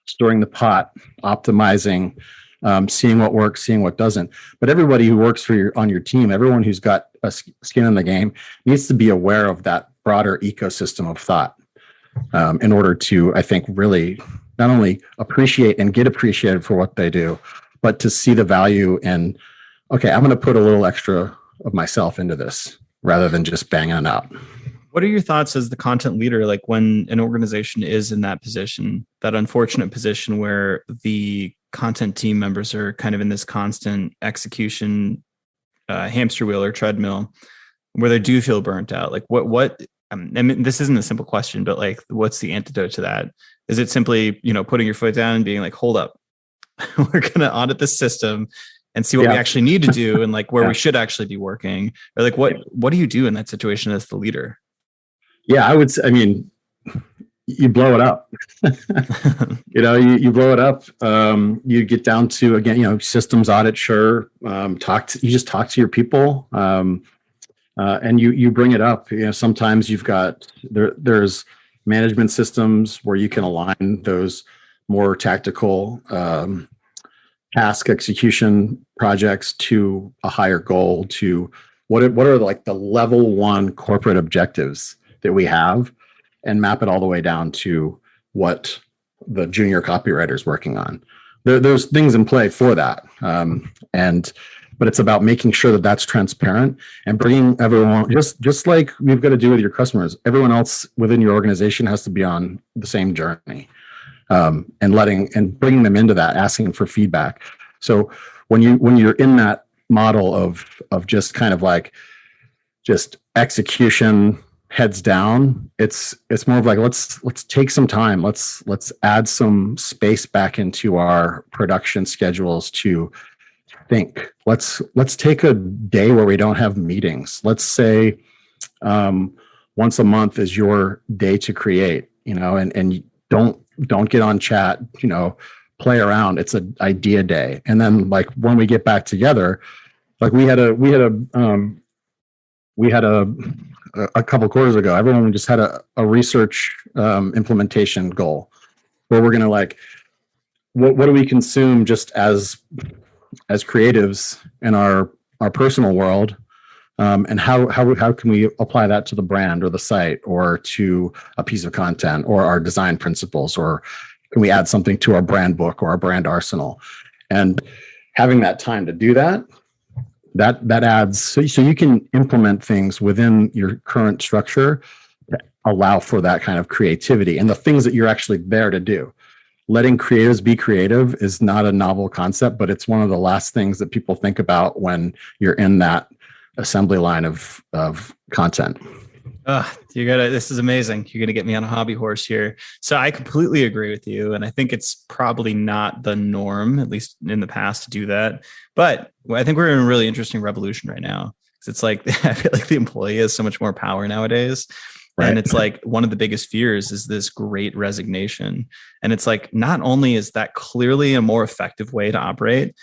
stirring the pot, optimizing, seeing what works, seeing what doesn't. But everybody who works on your team, everyone who's got a skin in the game, needs to be aware of that broader ecosystem of thought, in order to, I think, really not only appreciate and get appreciated for what they do, but to see the value in, okay, I'm going to put a little extra of myself into this rather than just banging it out. What are your thoughts as the content leader, like when an organization is in that position, that unfortunate position where the content team members are kind of in this constant execution hamster wheel or treadmill, where they do feel burnt out? Like what I mean, this isn't a simple question, but like, what's the antidote to that? Is it simply, putting your foot down and being like, hold up, we're going to audit the system and see what we actually need to do, and like where we should actually be working? Or like, what do you do in that situation as the leader? Yeah, I would say, you blow it up. You blow it up. You get down to, again, systems audit, sure. You just talk to your people, and you bring it up. Sometimes you've got, there's management systems where you can align those more tactical task execution projects to a higher goal, to what are like the level 1 corporate objectives that we have, and map it all the way down to what the junior copywriter is working on. There's things in play for that. But it's about making sure that that's transparent and bringing everyone, just like we've got to do with your customers, everyone else within your organization has to be on the same journey, and bringing them into that, asking for feedback. So when you're in that model of just kind of like just execution, heads down, it's more of like, let's take some time, let's add some space back into our production schedules to think. Let's take a day where we don't have meetings. Let's say once a month is your day to create, and don't get on chat, play around. It's an idea day. And then like when we get back together, like we had a couple quarters ago, everyone just had a research implementation goal where we're going to like, what do we consume just as creatives in our personal world, and how can we apply that to the brand or the site or to a piece of content or our design principles, or can we add something to our brand book or our brand arsenal? And having that time to do that adds, so you can implement things within your current structure that allow for that kind of creativity and the things that you're actually there to do. letting creatives be creative is not a novel concept, but it's one of the last things that people think about when you're in that assembly line of content. This is amazing. You're gonna get me on a hobby horse here. So I completely agree with you. And I think it's probably not the norm, at least in the past, to do that. But I think we're in a really interesting revolution right now. It's like, I feel like the employee has so much more power nowadays. Right. And it's like one of the biggest fears is this great resignation. And it's like, not only is that clearly a more effective way to operate,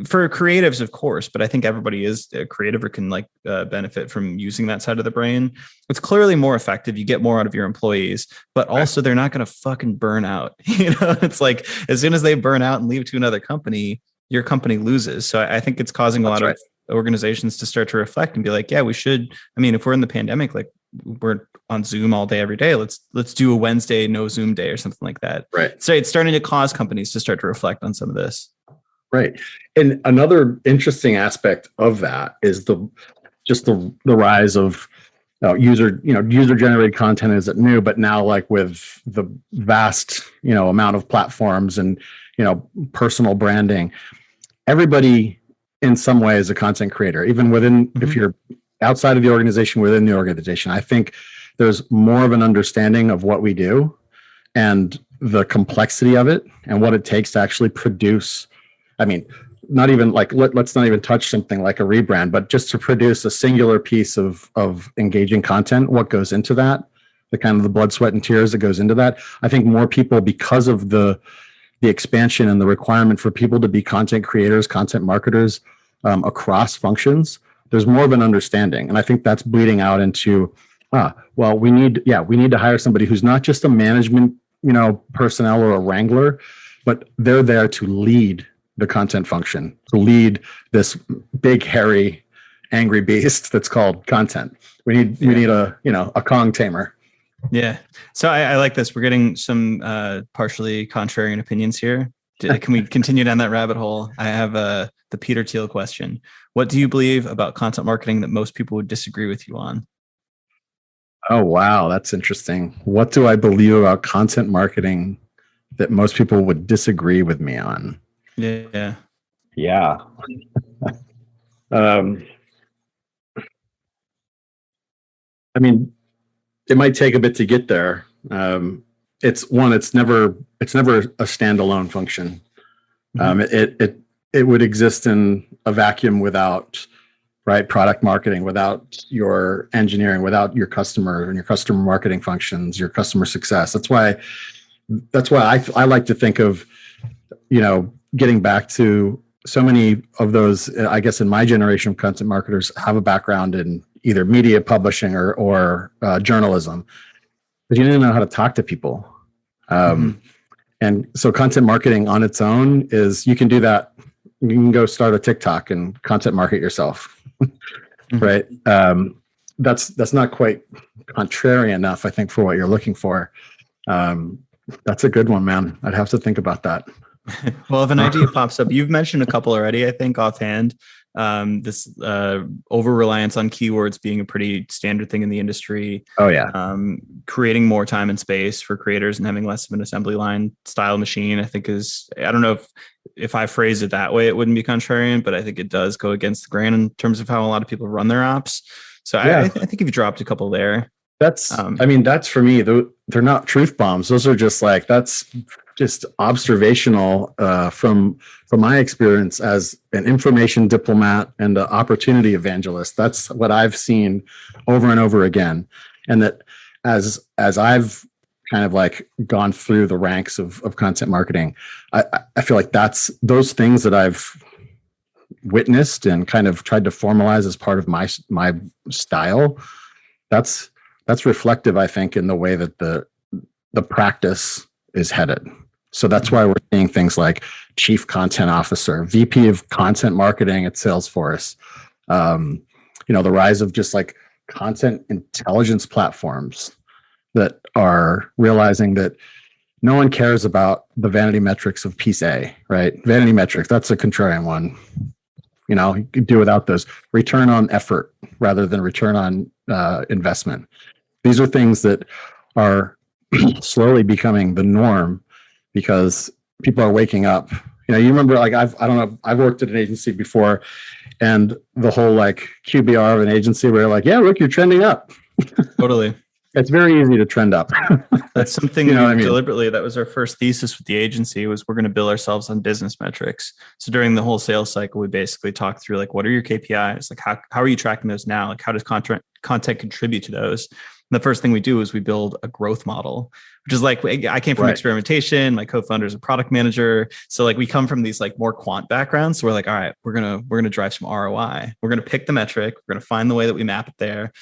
for creatives, of course, but I think everybody is a creative or can benefit from using that side of the brain. It's clearly more effective. You get more out of your employees, but also they're not going to fucking burn out. It's like as soon as they burn out and leave to another company, your company loses. So I think it's causing a lot of organizations to start to reflect and be like, yeah, we should. I mean, if we're in the pandemic, like we're on Zoom all day, every day, let's do a Wednesday, no Zoom day or something like that. Right. So it's starting to cause companies to start to reflect on some of this. Right. And another interesting aspect of that is the rise of user generated content isn't new, but now like with the vast, amount of platforms and, personal branding, everybody in some way is a content creator, even within, if you're outside of the organization, within the organization. I think there's more of an understanding of what we do and the complexity of it and what it takes to actually produce. I mean, not even like, let's not even touch something like a rebrand, but just to produce a singular piece of engaging content, what goes into that, the kind of the blood, sweat, and tears that goes into that. I think more people, because of the expansion and the requirement for people to be content creators, content marketers across functions, there's more of an understanding. And I think that's bleeding out into, we need to hire somebody who's not just a management, personnel or a wrangler, but they're there to lead the content function, to lead this big, hairy, angry beast that's called content. We need a Kong tamer. Yeah. So I like this. We're getting some partially contrarian opinions here. Can we continue down that rabbit hole? I have the Peter Thiel question. What do you believe about content marketing that most people would disagree with you on? Oh, wow. That's interesting. What do I believe about content marketing that most people would disagree with me on? Yeah. I mean, it might take a bit to get there. It's never a standalone function. It would exist in a vacuum without product marketing, without your engineering, without your customer and your customer marketing functions, your customer success. That's why I like to think of, getting back to so many of those, I guess in my generation of content marketers have a background in either media publishing or journalism, but you didn't know how to talk to people. And so content marketing on its own is, you can do that. You can go start a TikTok and content market yourself, right? That's not quite contrary enough, I think, for what you're looking for. That's a good one, man. I'd have to think about that. Well, if an idea pops up, you've mentioned a couple already, I think, offhand. This over-reliance on keywords being a pretty standard thing in the industry. Oh, yeah. Creating more time and space for creators and having less of an assembly line style machine, I think is, I don't know if I phrase it that way, it wouldn't be contrarian, but I think it does go against the grain in terms of how a lot of people run their ops. So yeah. I think if you dropped a couple there. That's for me, they're not truth bombs. Those are just that's just observational from my experience as an information diplomat and an opportunity evangelist. That's what I've seen over and over again. And that as I've kind of gone through the ranks of content marketing, I feel like that's those things that I've witnessed and kind of tried to formalize as part of my style. That's reflective, I think, in the way that the practice is headed. So that's why we're seeing things like Chief Content Officer, VP of Content Marketing at Salesforce, the rise of just content intelligence platforms that are realizing that no one cares about the vanity metrics of piece A, right? Vanity metrics, that's a contrarian one. You could do without those. Return on effort rather than return on investment. These are things that are slowly becoming the norm because people are waking up. You remember, like, I don't know, I've worked at an agency before, and the whole like QBR of an agency where you're like, yeah, look, you're trending up. Totally. It's very easy to trend up. That's something deliberately, that was our first thesis with the agency, was we're going to bill ourselves on business metrics. So during the whole sales cycle, we basically talked through like, what are your KPIs? Like, how are you tracking those now? Like, how does content contribute to those? And the first thing we do is we build a growth model, which is like, I came from experimentation. My co-founder is a product manager. So like, we come from these like more quant backgrounds. So we're like, all right, we're going to drive some ROI. We're going to pick the metric. We're going to find the way that we map it there.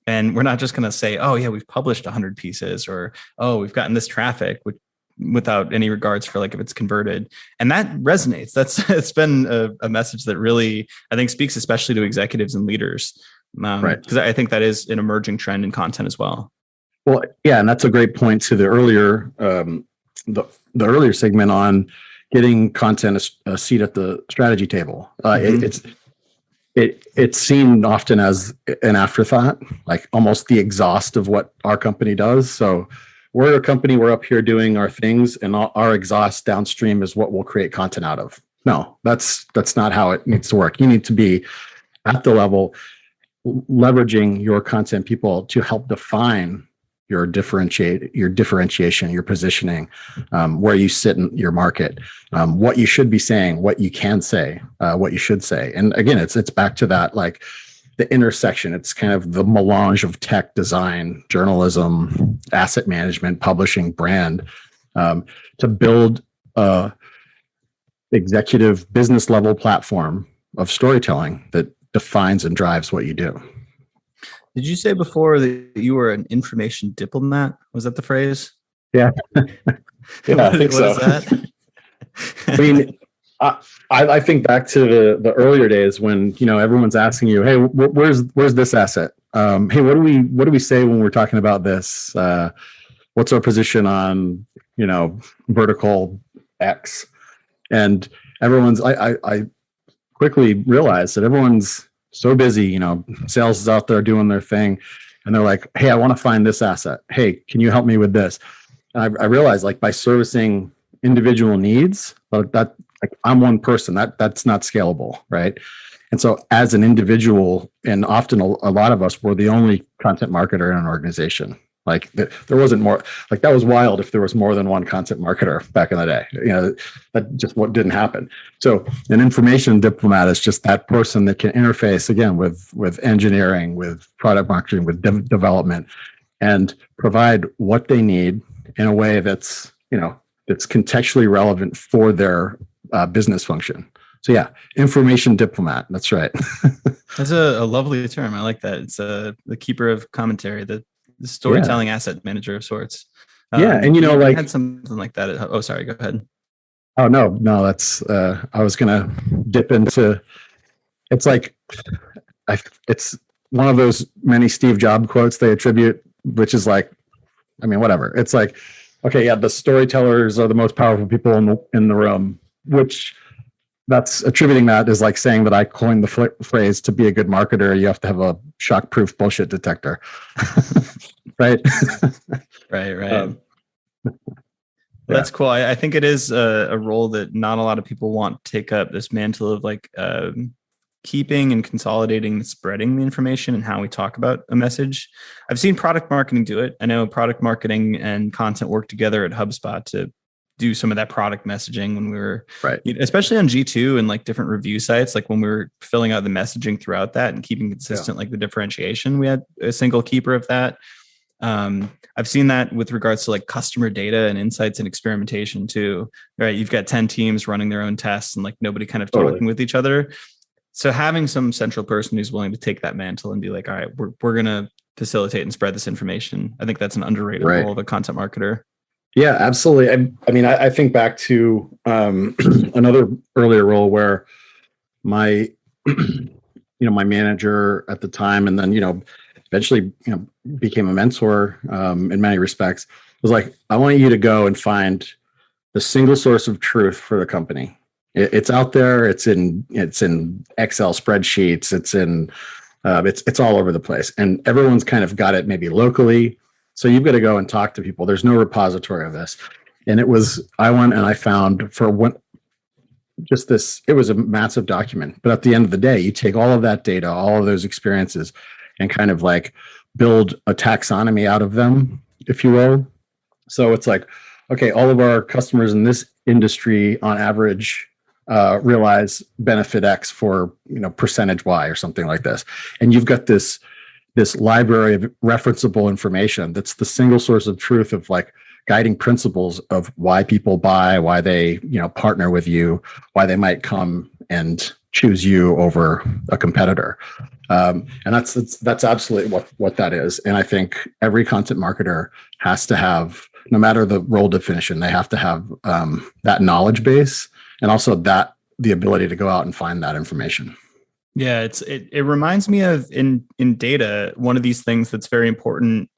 And we're not just going to say, oh yeah, we've published 100 pieces, or, oh, we've gotten this traffic, without any regards for like if it's converted. And that resonates. It's been a message that really, I think, speaks especially to executives and leaders. Because I think that is an emerging trend in content as well. Well, yeah, and that's a great point to the earlier the earlier segment on getting content a seat at the strategy table. It's seen often as an afterthought, like almost the exhaust of what our company does. So we're a company, we're up here doing our things, and our exhaust downstream is what we'll create content out of. No, that's not how it needs to work. You need to be at the level leveraging your content people to help define your differentiation, your positioning, where you sit in your market, what you should be saying, what you can say, what you should say. And again, it's back to that, like the intersection. It's kind of the melange of tech, design, journalism, asset management, publishing, brand, to build a executive business level platform of storytelling that defines and drives what you do. Did you say before that you were an information diplomat? Was that the phrase? Yeah. Yeah, I think so. What is that? I mean, I think back to the earlier days when, everyone's asking you, hey, where's this asset? Hey, what do we say when we're talking about this? What's our position on, vertical X? And I quickly realized that everyone's so busy, sales is out there doing their thing, and they're like, hey, I want to find this asset. Hey, can you help me with this? And I realized, like, by servicing individual needs, I'm one person, that's not scalable, right? And so as an individual, and often a lot of us were the only content marketer in an organization. Like there wasn't more, like that was wild if there was more than one content marketer back in the day. That just what didn't happen. So an information diplomat is just that person that can interface again with engineering, with product marketing, with development, and provide what they need in a way that's that's contextually relevant for their business function. So yeah, information diplomat. That's right. That's a lovely term. I like that. It's the keeper of commentary, the storytelling asset manager of sorts. And I had something like that. Oh, sorry. Go ahead. Oh no, that's. I was gonna dip into. It's like, it's one of those many Steve Jobs quotes they attribute, which is like, I mean, whatever. It's like, okay, yeah, the storytellers are the most powerful people in the room, which. That's attributing that is like saying that I coined the phrase, to be a good marketer, you have to have a shock-proof bullshit detector. Right? Right. That's cool. I think it is a role that not a lot of people want to take up, this mantle of like keeping and consolidating and spreading the information and how we talk about a message. I've seen product marketing do it. I know product marketing and content work together at HubSpot to do some of that product messaging when we were, especially on G2 and like different review sites, like when we were filling out the messaging throughout that and keeping consistent, like the differentiation, we had a single keeper of that. I've seen that with regards to like customer data and insights and experimentation too, right? You've got 10 teams running their own tests and like nobody kind of talking with each other. So having some central person who's willing to take that mantle and be like, all right, we're going to facilitate and spread this information. I think that's an underrated role of a content marketer. Yeah, absolutely. I mean, I think back to another earlier role where my, my manager at the time, and then, eventually, became a mentor in many respects, was like, I want you to go and find the single source of truth for the company. It's out there. It's in Excel spreadsheets. It's all over the place, and everyone's kind of got it maybe locally. So you've got to go and talk to people. There's no repository of this. And I went and I found for what just this, it was a massive document. But at the end of the day, you take all of that data, all of those experiences, and kind of like build a taxonomy out of them, if you will. So it's like, okay, all of our customers in this industry on average realize benefit X for, percentage Y or something like this. And you've got this library of referenceable information that's the single source of truth of like guiding principles of why people buy, why they, partner with you, why they might come and choose you over a competitor. And that's absolutely what that is. And I think every content marketer has to have, no matter the role definition, they have to have that knowledge base, and also the ability to go out and find that information. Yeah, it reminds me of in data, one of these things that's very important.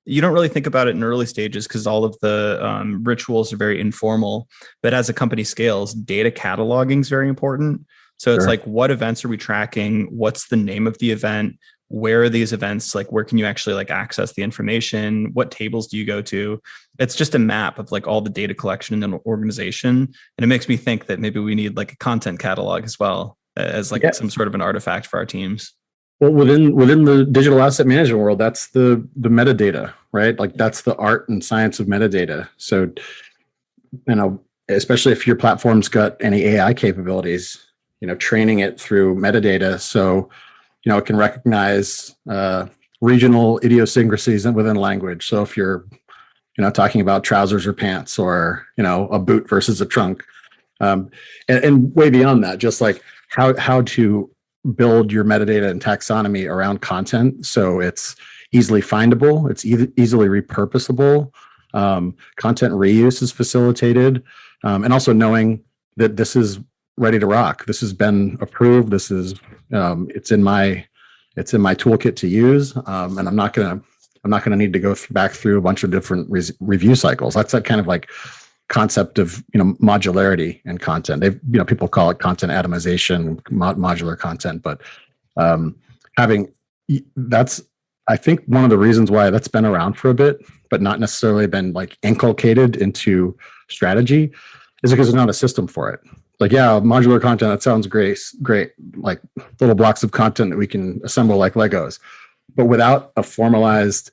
You don't really think about it in early stages because all of the rituals are very informal. But as a company scales, data cataloging is very important. So it's like, what events are we tracking? What's the name of the event? Where are these events? Like, where can you actually like access the information? What tables do you go to? It's just a map of like all the data collection in an organization. And it makes me think that maybe we need like a content catalog as well as like some sort of an artifact for our teams. Well, within the digital asset management world, that's the metadata, right? Like that's the art and science of metadata. So, especially if your platform's got any AI capabilities, training it through metadata. So, it can recognize regional idiosyncrasies within language. So if you're, talking about trousers or pants, or, a boot versus a trunk, and way beyond that, just like how to build your metadata and taxonomy around content so it's easily findable, it's easily repurposable, content reuse is facilitated, and also knowing that this is ready to rock. This has been approved. This is it's in my toolkit to use, and I'm not gonna need to go back through a bunch of different review cycles. That's that kind of like concept of modularity in content. People call it content atomization, modular content, but that's, I think, one of the reasons why that's been around for a bit, but not necessarily been like inculcated into strategy, is because there's not a system for it. Like, yeah, modular content, that sounds great, like little blocks of content that we can assemble like Legos, but without a formalized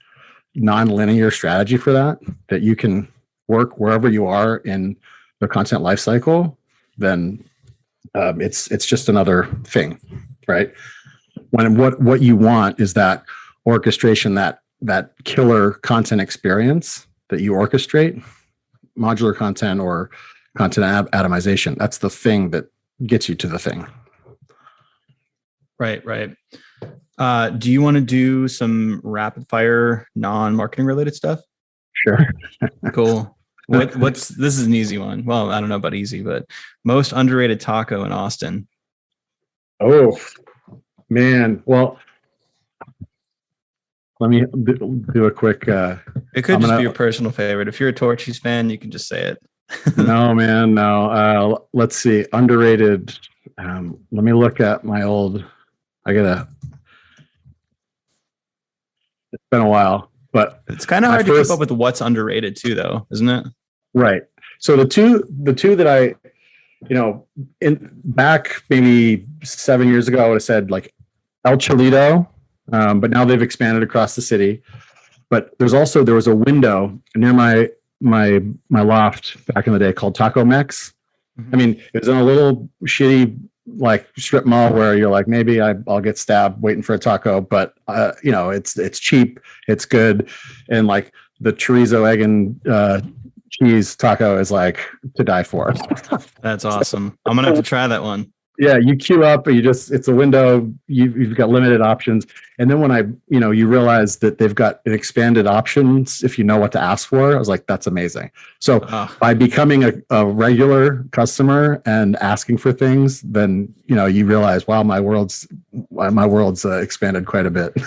non-linear strategy for that you can work wherever you are in the content lifecycle, then it's just another thing, right? When what you want is that orchestration, that killer content experience that you orchestrate, modular content or content atomization. That's the thing that gets you to the thing. Right. Do you want to do some rapid fire non-marketing related stuff? Sure. Cool. This is an easy one. Well, I don't know about easy, but most underrated taco in Austin. Oh, man. Well, let me do a quick. It could just be your personal favorite. If you're a Torchies fan, you can just say it. No, man, no. Let's see. Underrated. Let me look at my old. It's been a while, but it's kind of hard to keep up with what's underrated too, though, isn't it? Right. So the two that I, back maybe 7 years ago, I would have said like El Cholito, but now they've expanded across the city. But there was a window near my loft back in the day called Taco Mex. Mm-hmm. I mean, it was in a little shitty like strip mall where you're like, maybe I'll get stabbed waiting for a taco, but it's cheap, it's good, and like the chorizo, egg, and cheese taco is like to die for. That's awesome. I'm gonna have to try that one. Yeah, you queue up, it's a window, you've got limited options. And then when you realize that they've got expanded options if you know what to ask for, I was like, that's amazing. So by becoming a regular customer and asking for things, then you realize, wow, my world's expanded quite a bit.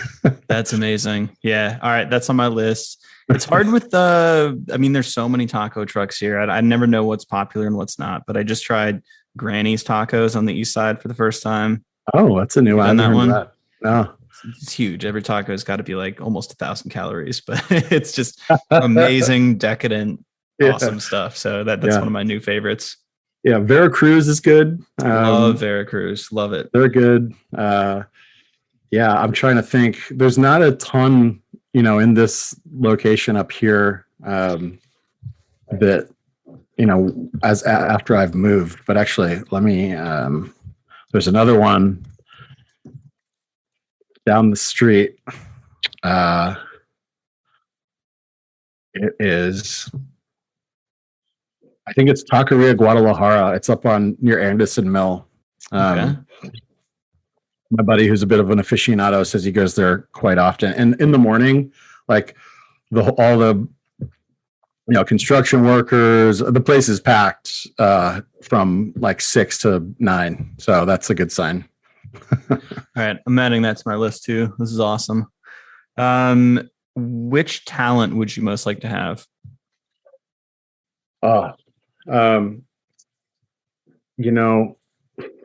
That's amazing. Yeah. All right, that's on my list. It's hard with there's so many taco trucks here. I never know what's popular and what's not, but I just tried Granny's Tacos on the east side for the first time. Oh, that's a new one. That one? No. It's huge. Every taco's got to be like almost 1,000 calories, but it's just amazing, decadent awesome stuff. So that's one of my new favorites. Yeah, Veracruz is good. Love Veracruz. Love it. They're good. Yeah, I'm trying to think. There's not a ton, in this location up here that, as after I've moved. But actually, let me. There's another one down the street. It is. I think it's Taqueria Guadalajara. It's up on near Anderson Mill. Okay. My buddy, who's a bit of an aficionado, says he goes there quite often. And in the morning, like all the construction workers, the place is packed from like 6 to 9. So that's a good sign. All right, I'm adding that to my list too. This is awesome. Which talent would you most like to have?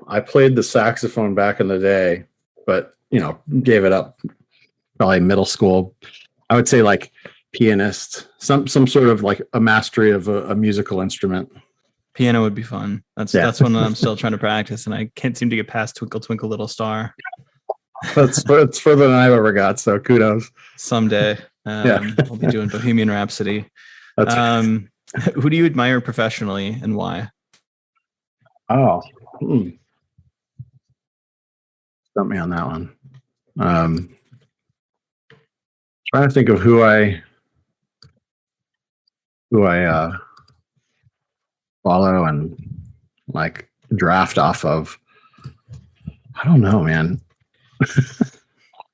I played the saxophone back in the day, but gave it up probably middle school. I would say like pianist, some sort of like a mastery of a musical instrument. Piano would be fun. That's one that I'm still trying to practice, and I can't seem to get past Twinkle Twinkle Little Star. It's further than I've ever got, so kudos. Someday, I'll be doing Bohemian Rhapsody. Who do you admire professionally, and why? Stump me on that one. Trying to think of who I follow and like draft off of. I don't know, man.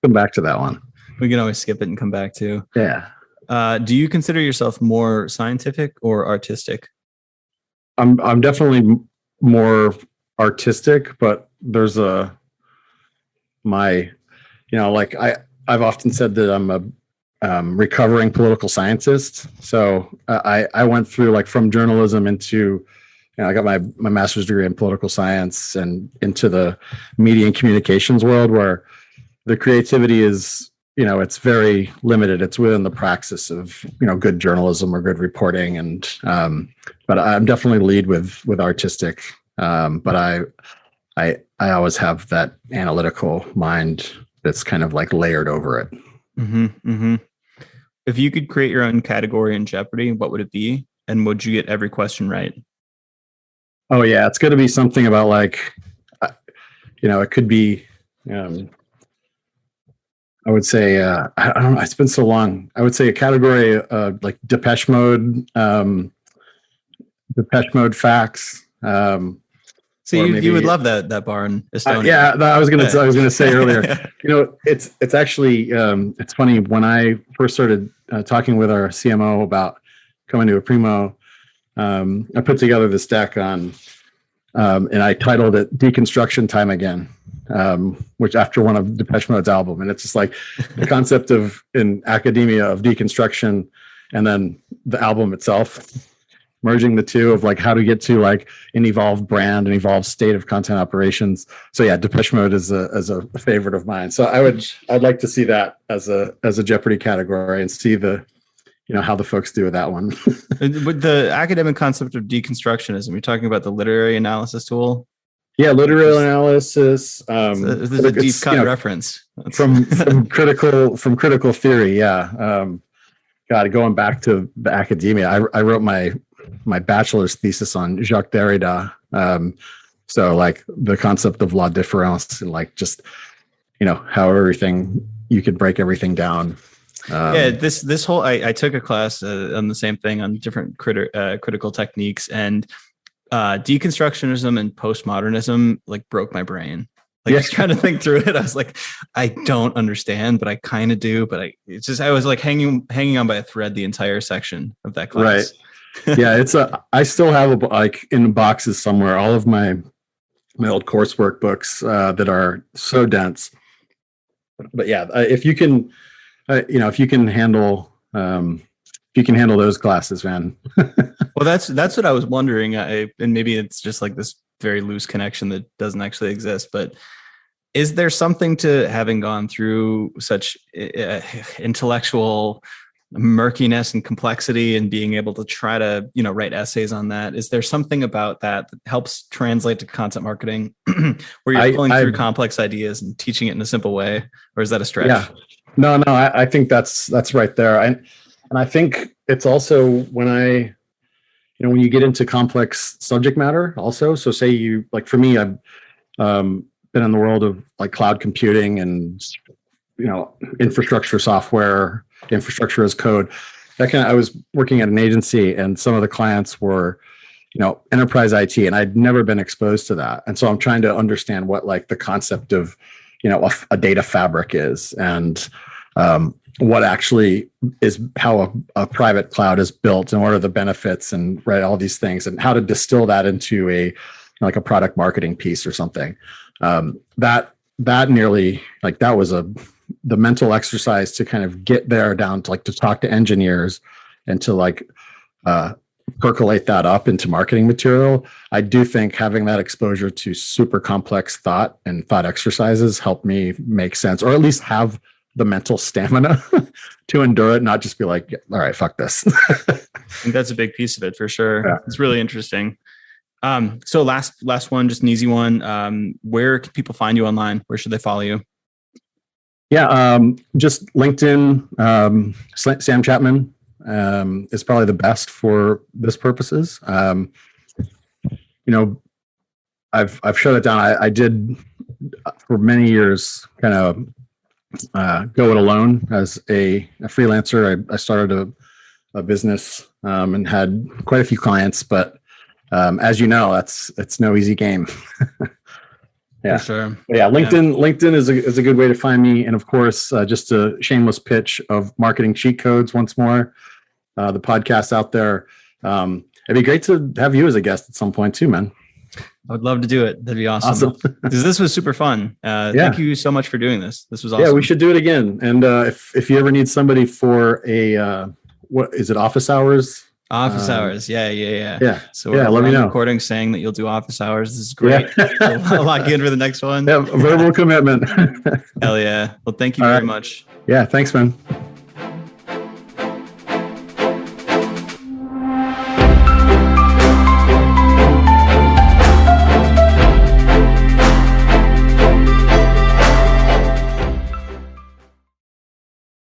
Come back to that one. We can always skip it and come back to. Yeah. Do you consider yourself more scientific or artistic? I'm definitely more artistic, but there's I've often said that I'm a recovering political scientist. So I went through like from journalism into, I got my master's degree in political science and into the media and communications world, where the creativity is, it's very limited. It's within the praxis of, good journalism or good reporting. And, but I'm definitely lead with artistic. But I always have that analytical mind that's kind of like layered over it. Mm-hmm, mm-hmm. If you could create your own category in Jeopardy, what would it be? And would you get every question right? Oh yeah, it's going to be something about like, it could be. I would say I don't know. It's been so long. I would say a category like Depeche Mode facts. So you would love that bar in Estonia. I was gonna say earlier. It's actually it's funny when I first started talking with our CMO about coming to Aprimo. I put together this deck on, and I titled it "Deconstruction Time Again," which after one of Depeche Mode's album, and it's just like the concept of in academia of deconstruction, and then the album itself. Merging the two of like how to get to like an evolved brand, an evolved state of content operations. So yeah, Depeche Mode is a favorite of mine. So I'd like to see that as a Jeopardy category and see the, how the folks do with that one. With the academic concept of deconstructionism, you're talking about the literary analysis tool. Yeah, literary analysis. This is a deep cut reference from critical theory. Yeah. Going back to the academia, I wrote my bachelor's thesis on Jacques Derrida. So like the concept of la différence and like just, how everything, you could break everything down. This whole, I took a class on the same thing on different critical techniques, and deconstructionism and postmodernism like broke my brain. Like just trying to think through it. I was like, I don't understand, but I kind of do. But I was like hanging on by a thread the entire section of that class. Right. Yeah. I still have like in boxes somewhere, all of my old coursework books that are so dense. But yeah, if you can, if you can handle those classes, man. Well, that's what I was wondering. And maybe it's just like this very loose connection that doesn't actually exist, but is there something to having gone through such intellectual murkiness and complexity and being able to try to, write essays on that. Is there something about that helps translate to content marketing where you're pulling through complex ideas and teaching it in a simple way? Or is that a stretch? Yeah, no, I think that's right there. And I think it's also when you get into complex subject matter also. So say you, like for me, I've been in the world of like cloud computing and, infrastructure software, infrastructure as code. I was working at an agency and some of the clients were, enterprise IT, and I'd never been exposed to that. And so I'm trying to understand what like the concept of, a data fabric is, and what actually is how a private cloud is built, and what are the benefits, and all these things, and how to distill that into a product marketing piece or something. That nearly, like, that was the mental exercise to kind of get there down to to talk to engineers and to percolate that up into marketing material. I do think having that exposure to super complex thought and thought exercises helped me make sense, or at least have the mental stamina to endure it, not just be like, all right, fuck this. I think that's a big piece of it for sure. Yeah. It's really interesting. So last one, just an easy one. Where can people find you online? Where should they follow you? Yeah, just LinkedIn. Sam Chapman is probably the best for this purposes. I've shut it down. I did for many years kind of go it alone as a freelancer. I started a business and had quite a few clients, but as you know, it's no easy game. Yeah, for sure. But yeah, LinkedIn is a good way to find me, and of course, just a shameless pitch of Marketing Cheat Codes once more. The podcast out there. It'd be great to have you as a guest at some point too, man. I would love to do it. That'd be awesome. Because this was super fun. Thank you so much for doing this. This was awesome. Yeah, we should do it again. And if you ever need somebody for a what is it, office hours? Office hours. Yeah. So let me know. Recording saying that you'll do office hours. This is great. Yeah. I'll lock you in for the next one. Yeah, verbal commitment. Hell yeah. Well, thank you very much. Yeah, thanks, man.